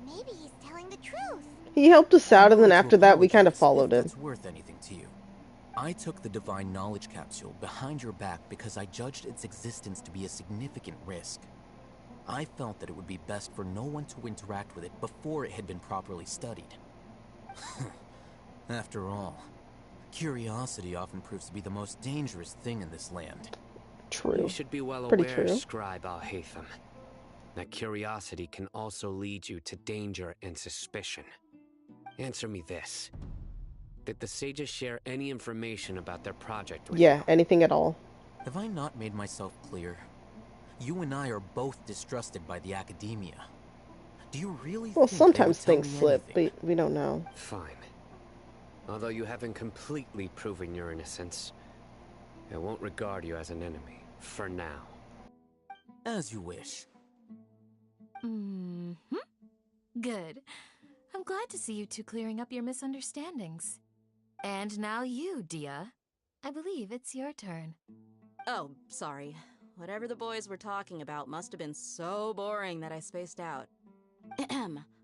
Maybe he's telling the truth. He helped us out, and then after that, we kind of followed him. If that's worth anything to you. I took the Divine Knowledge Capsule behind your back because I judged its existence to be a significant risk. I felt that it would be best for no one to interact with it before it had been properly studied. After all, curiosity often proves to be the most dangerous thing in this land. True. You should be well Pretty aware, true. Scribe Alhaitham, that curiosity can also lead you to danger and suspicion. Answer me this. Did the sages share any information about their project with you? Anything at all. Have I not made myself clear? You and I are both distrusted by the Academia. Do you really Well, think sometimes they would things tell me slip, anything? but we don't know. Fine. Although you haven't completely proven your innocence, I won't regard you as an enemy, for now. As you wish. Mm-hmm. Good. I'm glad to see you two clearing up your misunderstandings. And now you, Dia. I believe it's your turn. Oh, sorry. Whatever the boys were talking about must have been so boring that I spaced out.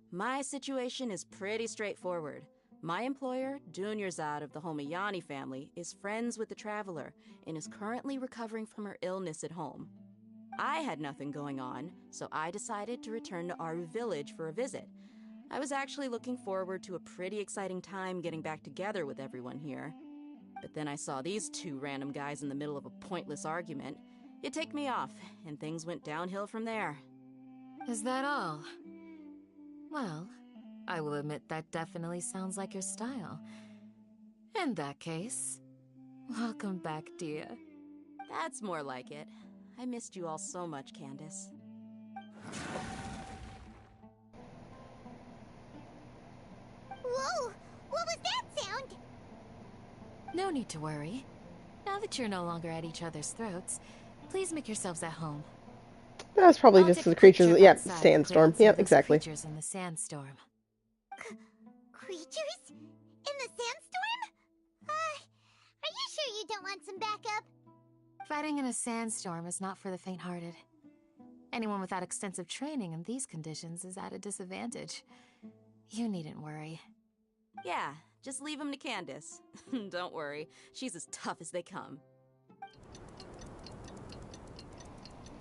My situation is pretty straightforward. My employer, Dunyarzad of the Homayani family, is friends with the Traveler and is currently recovering from her illness at home. I had nothing going on, so I decided to return to Aru Village for a visit. I was actually looking forward to a pretty exciting time getting back together with everyone here. But then I saw these two random guys in the middle of a pointless argument. It ticked me off, and things went downhill from there. Is that all? Well, I will admit that definitely sounds like your style. In that case, welcome back, Dia. That's more like it. I missed you all so much, Candace. Whoa! What was that sound? No need to worry. Now that you're no longer at each other's throats, please make yourselves at home. That's probably I'll just take the a creatures. picture Yeah, outside to sandstorm. create some Yep, of those exactly. Creatures in the sandstorm. Creatures? In the sandstorm? Are you sure you don't want some backup? Fighting in a sandstorm is not for the faint-hearted. Anyone without extensive training in these conditions is at a disadvantage. You needn't worry. Yeah, just leave them to Candace. Don't worry, she's as tough as they come.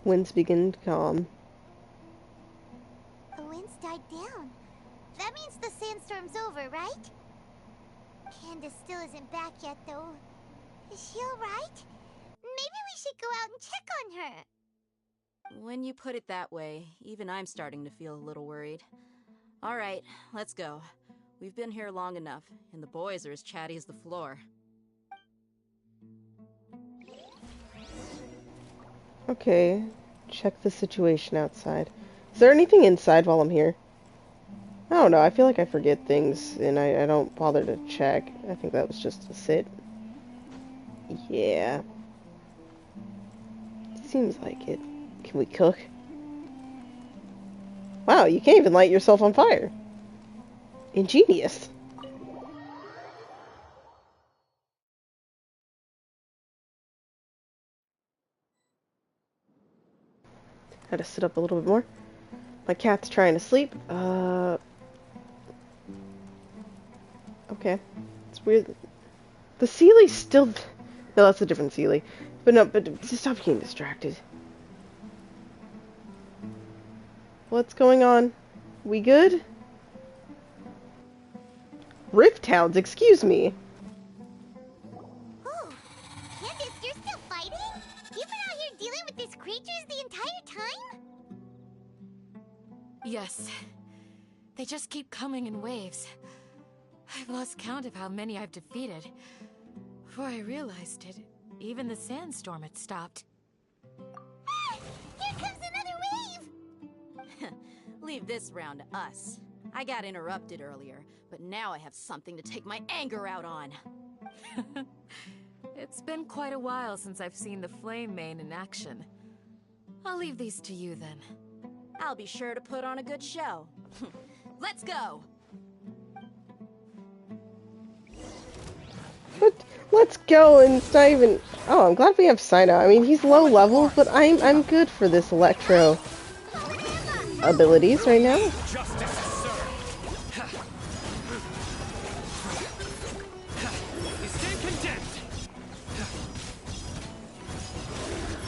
Winds begin to calm. The winds died down. That means the sandstorm's over, right? Candace still isn't back yet, though. Is she alright? Maybe we should go out and check on her. When you put it that way, even I'm starting to feel a little worried. Alright, let's go. We've been here long enough, and the boys are as chatty as the floor. Okay, check the situation outside. Is there anything inside while I'm here? I don't know, I feel like I forget things, and I don't bother to check. I think that was just a sit. Yeah. Seems like it. Can we cook? Wow, you can't even light yourself on fire. Ingenious. Had to sit up a little bit more. My cat's trying to sleep. Okay. It's weird. The Sealy's still... No, that's a different Sealy. But no, but just stop getting distracted. What's going on? We good? Rift Towns, excuse me. Oh, Candace, you're still fighting? You've been out here dealing with these creatures the entire time? Yes. They just keep coming in waves. I've lost count of how many I've defeated. Before I realized it, even the sandstorm had stopped. Ah! Here comes another wave! Leave this round to us. I got interrupted earlier, but now I have something to take my anger out on. It's been quite a while since I've seen the Flame Mane in action. I'll leave these to you then. I'll be sure to put on a good show. Let's go! But let's go, and it's not even... Oh, I'm glad we have Sino. I mean, he's low level, but I'm good for this Electro abilities right now.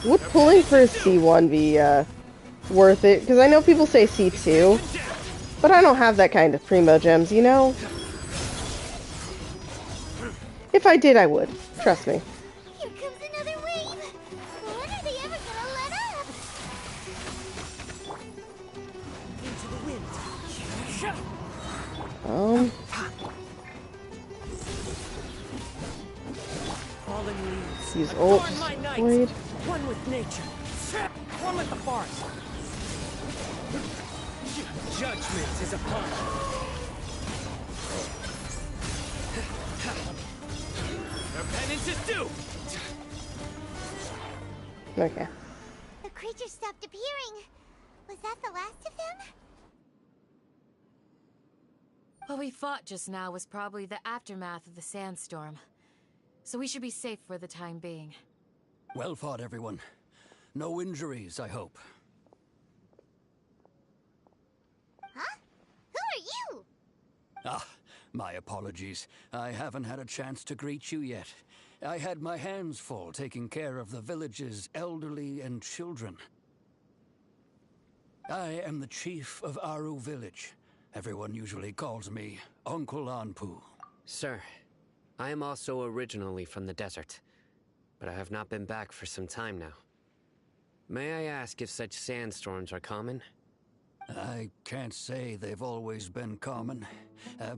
Would pulling for a C1 be worth it? Because I know people say C2, but I don't have that kind of primo gems, you know? If I did, I would. Trust me. Here comes another wave! When are they ever gonna let up? Into the wind. Falling leaves. Use ult, just avoid. One with nature. One with the forest. Judgment is upon us. Their penance is due. Okay. The creatures stopped appearing. Was that the last of them? What we fought just now was probably the aftermath of the sandstorm. So we should be safe for the time being. Well fought, everyone. No injuries, I hope. Huh? Who are you? Ah, my apologies. I haven't had a chance to greet you yet. I had my hands full taking care of the village's elderly and children. I am the chief of Aru Village. Everyone usually calls me Uncle Anpu. Sir, I am also originally from the desert, but I have not been back for some time now. May I ask if such sandstorms are common? I can't say they've always been common,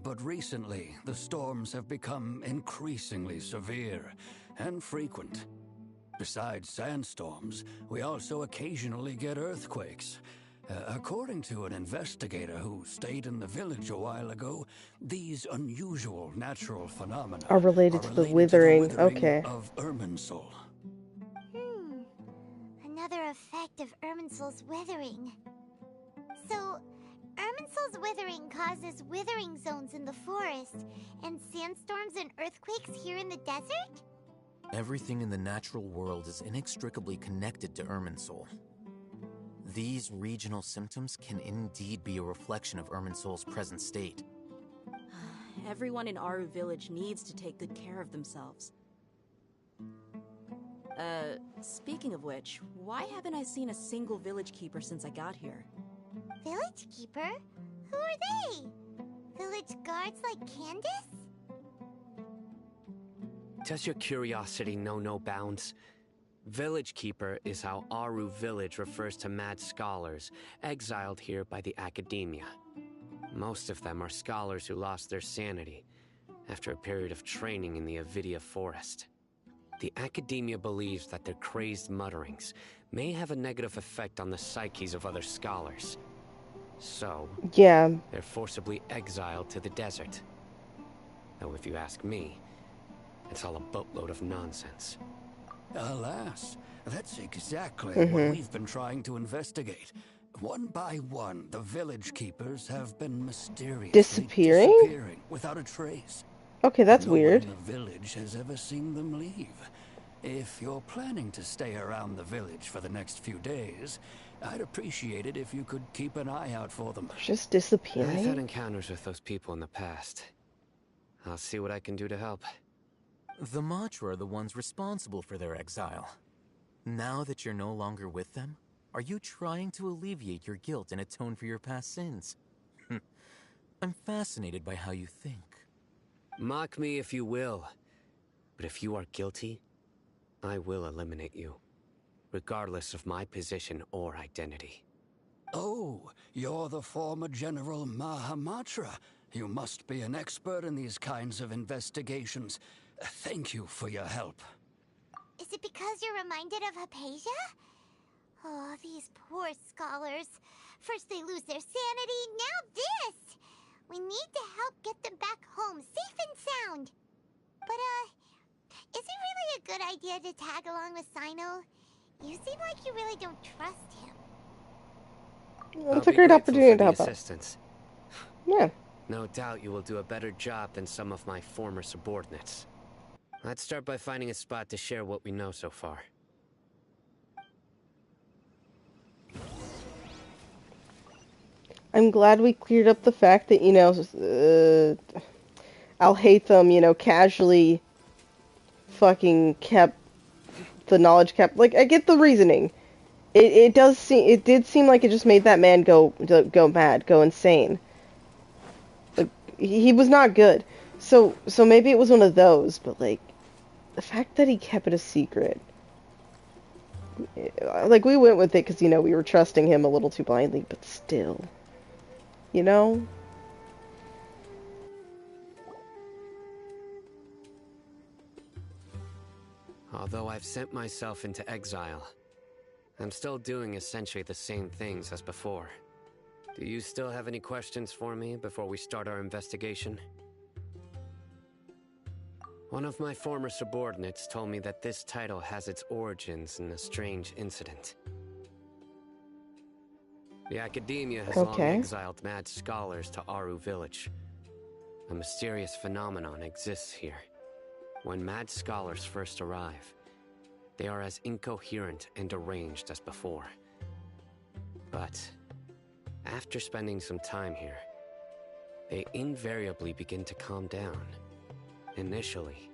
but recently the storms have become increasingly severe and frequent. Besides sandstorms, we also occasionally get earthquakes. According to an investigator who stayed in the village a while ago, these unusual natural phenomena are related to the withering. Okay. Of Irminsul. Another effect of Irminsul's withering. So, Irminsul's withering causes withering zones in the forest, and sandstorms and earthquakes here in the desert? Everything in the natural world is inextricably connected to Irminsul. These regional symptoms can indeed be a reflection of Irminsul's present state. Everyone in Aru Village needs to take good care of themselves. Speaking of which, why haven't I seen a single village keeper since I got here? Village keeper? Who are they? Village guards like Candace? Does your curiosity know no bounds? Village Keeper is how Aru Village refers to mad scholars exiled here by the Academia. Most of them are scholars who lost their sanity after a period of training in the Avidia Forest. The Academia believes that their crazed mutterings may have a negative effect on the psyches of other scholars. So, yeah, they're forcibly exiled to the desert. Though if you ask me, it's all a boatload of nonsense. Alas, that's exactly what we've been trying to investigate. One by one, the village keepers have been mysteriously disappearing without a trace. Okay, that's weird. No one in the village has ever seen them leave. If you're planning to stay around the village for the next few days, I'd appreciate it if you could keep an eye out for them. Just disappearing? I've had encounters with those people in the past. I'll see what I can do to help. The Matra are the ones responsible for their exile. Now that you're no longer with them, are you trying to alleviate your guilt and atone for your past sins? I'm fascinated by how you think. Mock me if you will, but if you are guilty, I will eliminate you, regardless of my position or identity. Oh, you're the former General Mahamatra. You must be an expert in these kinds of investigations. Thank you for your help. Is it because you're reminded of Hypatia? Oh, these poor scholars. First they lose their sanity, now this! We need to help get them back home, safe and sound. But, is it really a good idea to tag along with Sino? You seem like you really don't trust him. It's a great opportunity to help out. Yeah. No doubt you will do a better job than some of my former subordinates. Let's start by finding a spot to share what we know so far. I'm glad we cleared up the fact that, Al-Haytham, casually fucking kept the knowledge kept. Like, I get the reasoning. It did seem like it just made that man go mad, go insane. Like, he was not good. So maybe it was one of those, but, like, the fact that he kept it a secret. Like, we went with it because, we were trusting him a little too blindly, but still. Although I've sent myself into exile, I'm still doing essentially the same things as before. Do you still have any questions for me before we start our investigation? One of my former subordinates told me that this title has its origins in a strange incident. The Academia has long exiled mad scholars to Aru Village. A mysterious phenomenon exists here. When mad scholars first arrive, they are as incoherent and deranged as before. But after spending some time here, they invariably begin to calm down. Initially,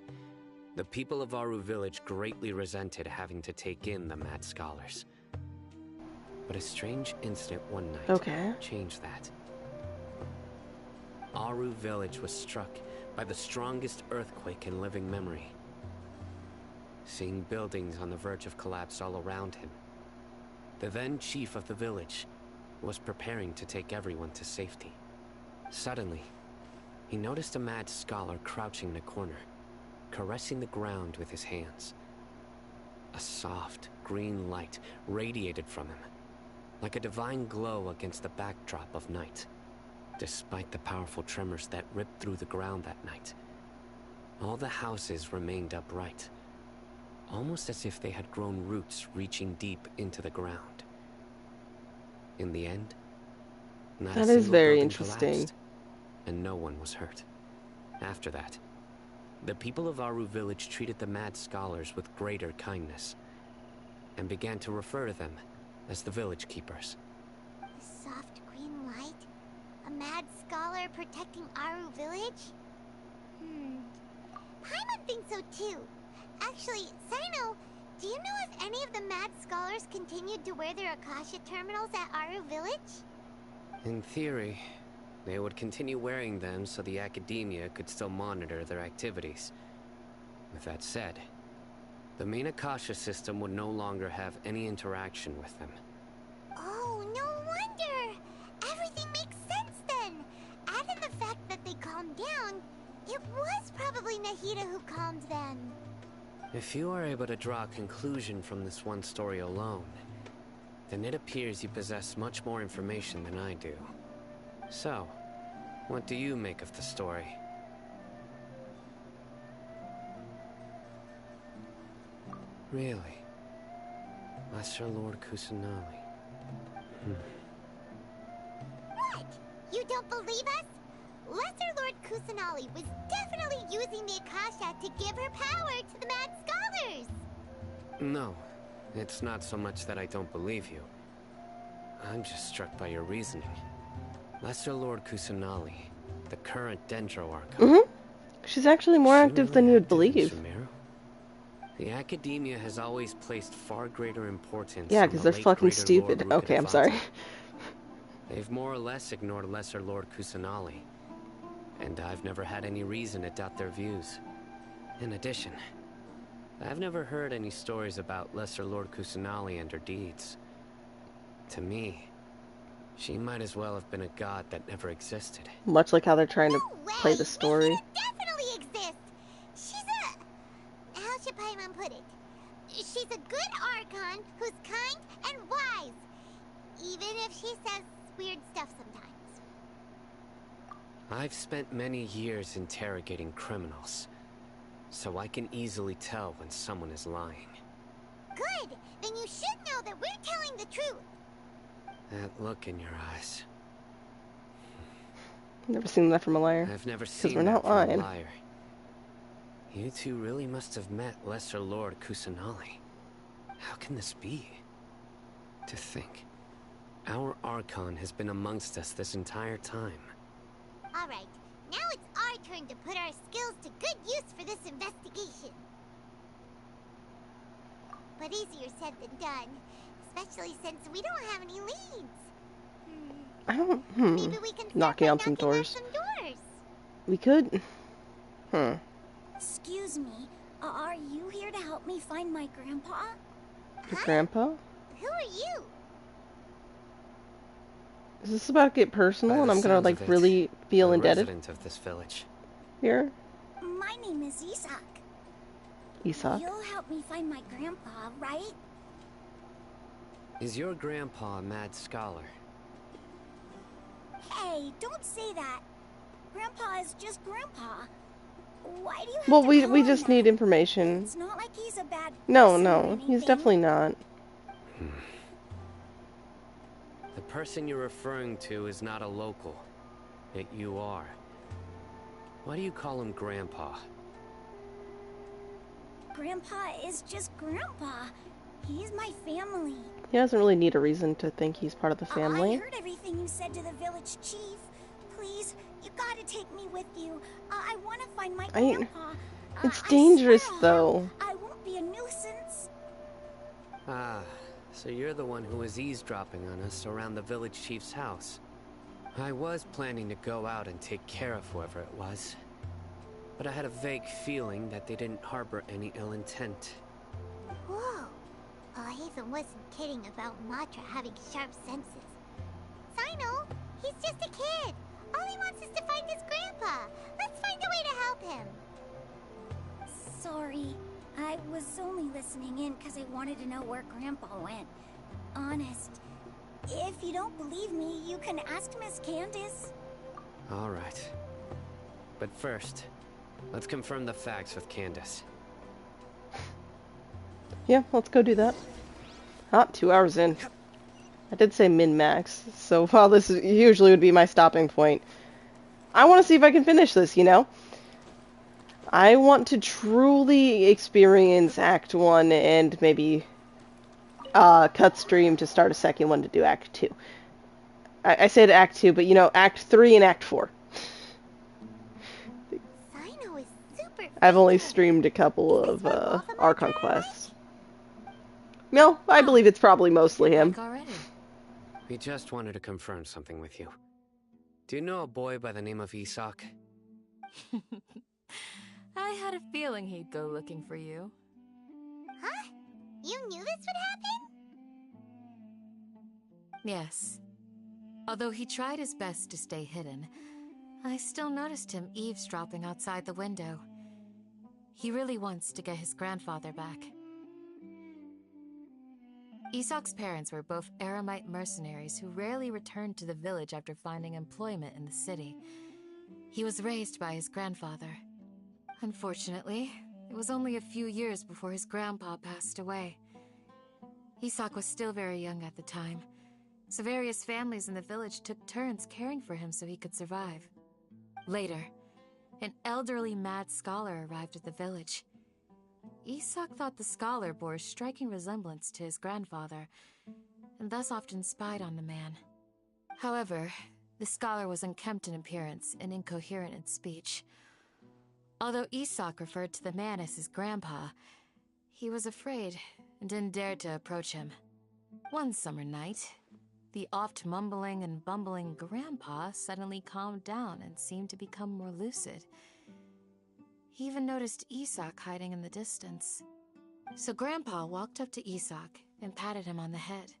the people of Aru Village greatly resented having to take in the mad scholars. But a strange incident one night changed that. Aru Village was struck by the strongest earthquake in living memory. Seeing buildings on the verge of collapse all around him, the then chief of the village was preparing to take everyone to safety. Suddenly, he noticed a mad scholar crouching in a corner, caressing the ground with his hands. A soft, green light radiated from him, like a divine glow against the backdrop of night. Despite the powerful tremors that ripped through the ground that night, all the houses remained upright, almost as if they had grown roots reaching deep into the ground. In the end, not a single building collapsed, and no one was hurt. After that, the people of Aru Village treated the mad scholars with greater kindness, and began to refer to them as the village keepers. The soft green light? A mad scholar protecting Aru Village? Paimon thinks so too. Actually, Sino, do you know if any of the mad scholars continued to wear their Akasha terminals at Aru Village? In theory, they would continue wearing them so the Academia could still monitor their activities. With that said, the main Akasha system would no longer have any interaction with them. Oh, no wonder! Everything makes sense then! Add in the fact that they calmed down, it was probably Nahida who calmed them. If you are able to draw a conclusion from this one story alone, then it appears you possess much more information than I do. So, what do you make of the story? Really? Lesser Lord Kusanali. What? You don't believe us? Lesser Lord Kusanali was definitely using the Akasha to give her power to the mad scholars! No, it's not so much that I don't believe you. I'm just struck by your reasoning. Lesser Lord Kusanali, the current Dendro Archon. She's actually more active than you'd believe. The Academia has always placed far greater importance. Yeah, because they're fucking stupid. Okay, I'm sorry. They've more or less ignored Lesser Lord Kusanali, and I've never had any reason to doubt their views. In addition, I've never heard any stories about Lesser Lord Kusanali and her deeds. To me, she might as well have been a god that never existed. Much like how they're trying to play the story. Definitely exists! She's a... How should Paimon put it? She's a good Archon who's kind and wise. Even if she says weird stuff sometimes. I've spent many years interrogating criminals, so I can easily tell when someone is lying. Good! Then you should know that we're telling the truth. That look in your eyes. Never seen that from a liar. I've never seen we're not that from lying. a liar. You two really must have met Lesser Lord Kusanali. How can this be? To think, our Archon has been amongst us this entire time. Alright, now it's our turn to put our skills to good use for this investigation. But easier said than done, especially since we don't have any leads. I don't, Maybe we can knocking on some doors. We could. Excuse me, are you here to help me find my grandpa? Your grandpa? Who are you? Is this about to get personal and I'm gonna like really feel indebted? Resident of this village. Here? My name is Isak. Isak? You'll help me find my grandpa, right? Is your grandpa a mad scholar? Hey, don't say that. Grandpa is just Grandpa. Why do you have Well, to we call him just that? need information. It's not like he's a bad No, person or no, he's anything. definitely not. The person you're referring to is not a local. Yet you are. Why do you call him Grandpa? Grandpa is just Grandpa. He's my family. He doesn't really need a reason to think he's part of the I family. heard everything you said to the village chief. Please, you gotta take me with you. I want to find my grandpa. It's dangerous, though. I won't be a nuisance. Ah, so you're the one who was eavesdropping on us around the village chief's house. I was planning to go out and take care of whoever it was. But I had a vague feeling that they didn't harbor any ill intent. Whoa. Haven wasn't kidding about Matra having sharp senses. Sino, he's just a kid. All he wants is to find his grandpa. Let's find a way to help him. Sorry. I was only listening in because I wanted to know where Grandpa went. Honest. If you don't believe me, you can ask Miss Candace. All right. But first, let's confirm the facts with Candace. Yeah, let's go do that. 2 hours in. I did say min-max, so while this usually would be my stopping point, I want to see if I can finish this, you know? I want to truly experience Act 1 and maybe cut stream to start a second one to do Act 2. I said Act 2, but you know, Act 3 and Act 4. Sino is super I've only streamed a couple of Archon Quests. No, I believe it's probably mostly him. We just wanted to confirm something with you. Do you know a boy by the name of Isak? I had a feeling he'd go looking for you. Huh? You knew this would happen? Yes. Although he tried his best to stay hidden, I still noticed him eavesdropping outside the window. He really wants to get his grandfather back. Isak's parents were both Aramite mercenaries who rarely returned to the village after finding employment in the city. He was raised by his grandfather. Unfortunately, it was only a few years before his grandpa passed away. Isak was still very young at the time, so various families in the village took turns caring for him so he could survive. Later, an elderly mad scholar arrived at the village. Isak thought the scholar bore a striking resemblance to his grandfather, and thus often spied on the man. However, the scholar was unkempt in appearance and incoherent in speech. Although Isak referred to the man as his grandpa, he was afraid and didn't dare to approach him. One summer night, the oft mumbling and bumbling grandpa suddenly calmed down and seemed to become more lucid. He even noticed Isak hiding in the distance. So Grandpa walked up to Isak and patted him on the head.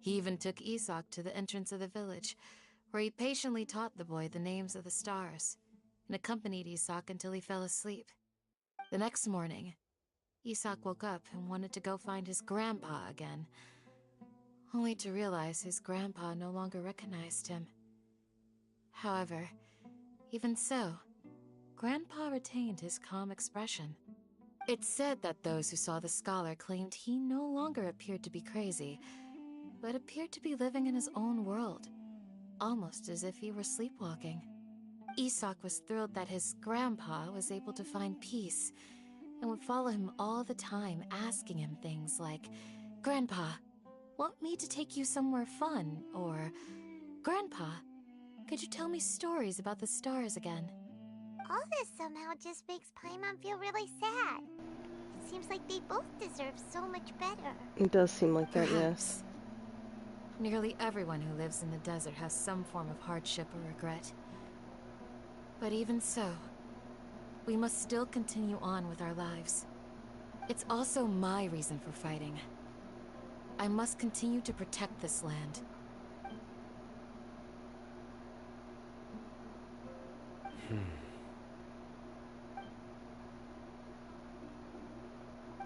He even took Isak to the entrance of the village, where he patiently taught the boy the names of the stars, and accompanied Isak until he fell asleep. The next morning, Isak woke up and wanted to go find his grandpa again, only to realize his grandpa no longer recognized him. However, even so, Grandpa retained his calm expression. It's said that those who saw the scholar claimed he no longer appeared to be crazy, but appeared to be living in his own world, almost as if he were sleepwalking. Isak was thrilled that his grandpa was able to find peace, and would follow him all the time, asking him things like, "Grandpa, want me to take you somewhere fun?" Or, "Grandpa, could you tell me stories about the stars again?" All this somehow just makes Paimon feel really sad. It seems like they both deserve so much better. It does seem like that, Perhaps. yes. Nearly everyone who lives in the desert has some form of hardship or regret. But even so, we must still continue on with our lives. It's also my reason for fighting. I must continue to protect this land.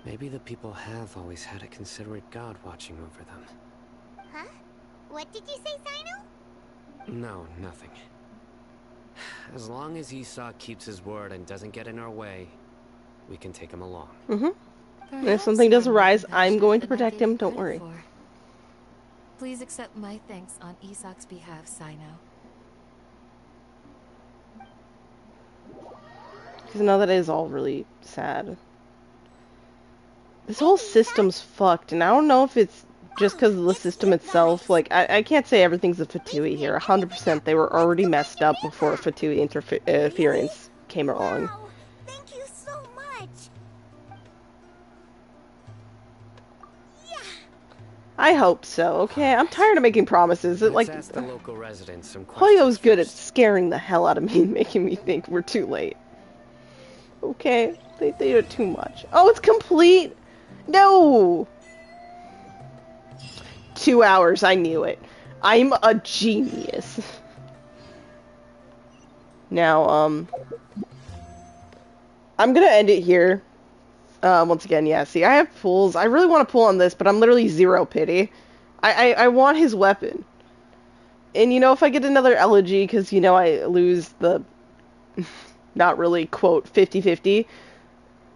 Maybe the people have always had a considerate god watching over them. Huh? What did you say, Sino? No, nothing. As long as Isak keeps his word and doesn't get in our way, we can take him along. And if something does arise, I'm going to protect him, don't worry. Please accept my thanks on Isak's behalf, Sino. Because now that is all really sad. This whole system's fucked, and I don't know if it's just because of the system itself. Like, I can't say everything's a Fatui here. 100% they were already messed up before Fatui interference came along. Wow, thank you so much. Yeah. I hope so, okay? I'm tired of making promises. Let's ask the local residents some Hoyo's questions good at first. scaring the hell out of me, making me think we're too late. Okay, they do it too much. Oh, it's complete! No! 2 hours, I knew it. I'm a genius. Now, I'm gonna end it here. Once again, yeah, see, I have pulls. I really want to pull on this, but I'm literally 0 pity. I want his weapon. And, you know, if I get another elegy, because, you know, I lose the... not really, quote, 50-50,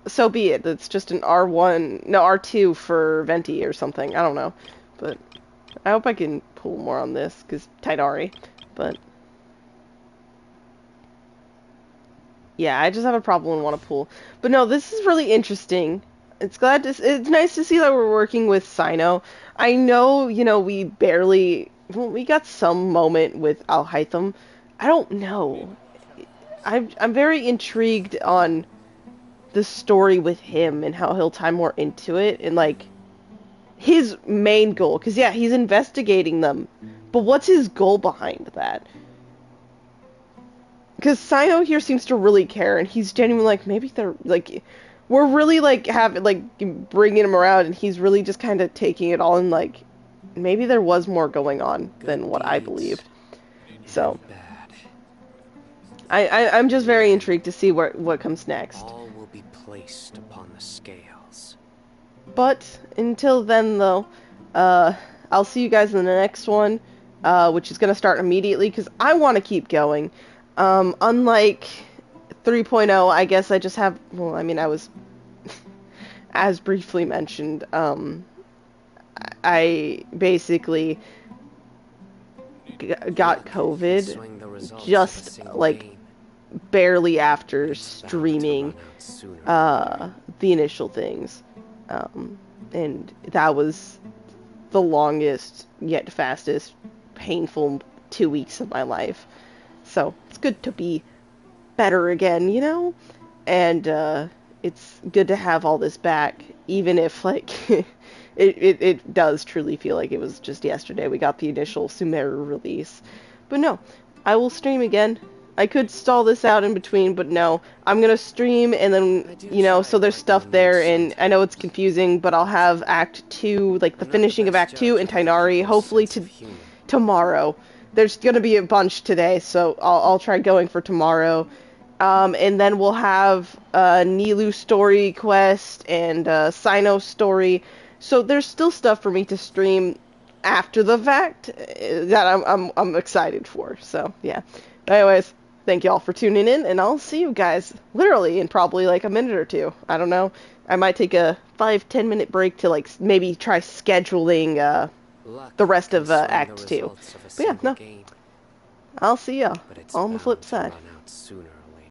so be it. It's just an R1... No, R2 for Venti or something. I don't know. But I hope I can pull more on this, because Tidari. But... yeah, I just have a problem and want to pull. But no, this is really interesting. It's nice to see that we're working with Sino. I know, you know, we got some moment with Al-Haytham. I don't know. I'm very intrigued on the story with him and how he'll tie more into it and, like, his main goal. Because, yeah, he's investigating them. But what's his goal behind that? Because Sino here seems to really care, and he's genuinely like, maybe they're, like, we're really, like, bringing him around, and he's really just kind of taking it all, and, like, maybe there was more going on than what I believed. So, I'm just very intrigued to see what comes next. All will be placed upon the scales. But, until then, though, I'll see you guys in the next one, which is going to start immediately, because I want to keep going. Unlike 3.0, I guess I just have, well, I mean, I was, as briefly mentioned, I basically got COVID just, like, barely after streaming, the initial things, and that was the longest, yet fastest, painful 2 weeks of my life. So, it's good to be better again, you know? And, it's good to have all this back, even if, like, it does truly feel like it was just yesterday we got the initial Sumeru release. But no, I will stream again. I could stall this out in between, but no. I'm gonna stream, and then, you know, so there's stuff there, and I know it's confusing, but I'll have Act 2, like, the finishing of Act 2 in Tighnari, hopefully tomorrow. There's gonna be a bunch today, so I'll try going for tomorrow. And then we'll have Nilu story quest and Sino story. So there's still stuff for me to stream after the fact that I'm excited for. So yeah. Anyways, thank y'all for tuning in, and I'll see you guys literally in probably like a minute or two. I don't know. I might take a 5-10 minute break to like maybe try scheduling the rest of Act 2. But yeah, no. I'll see y'all on the flip side. Sooner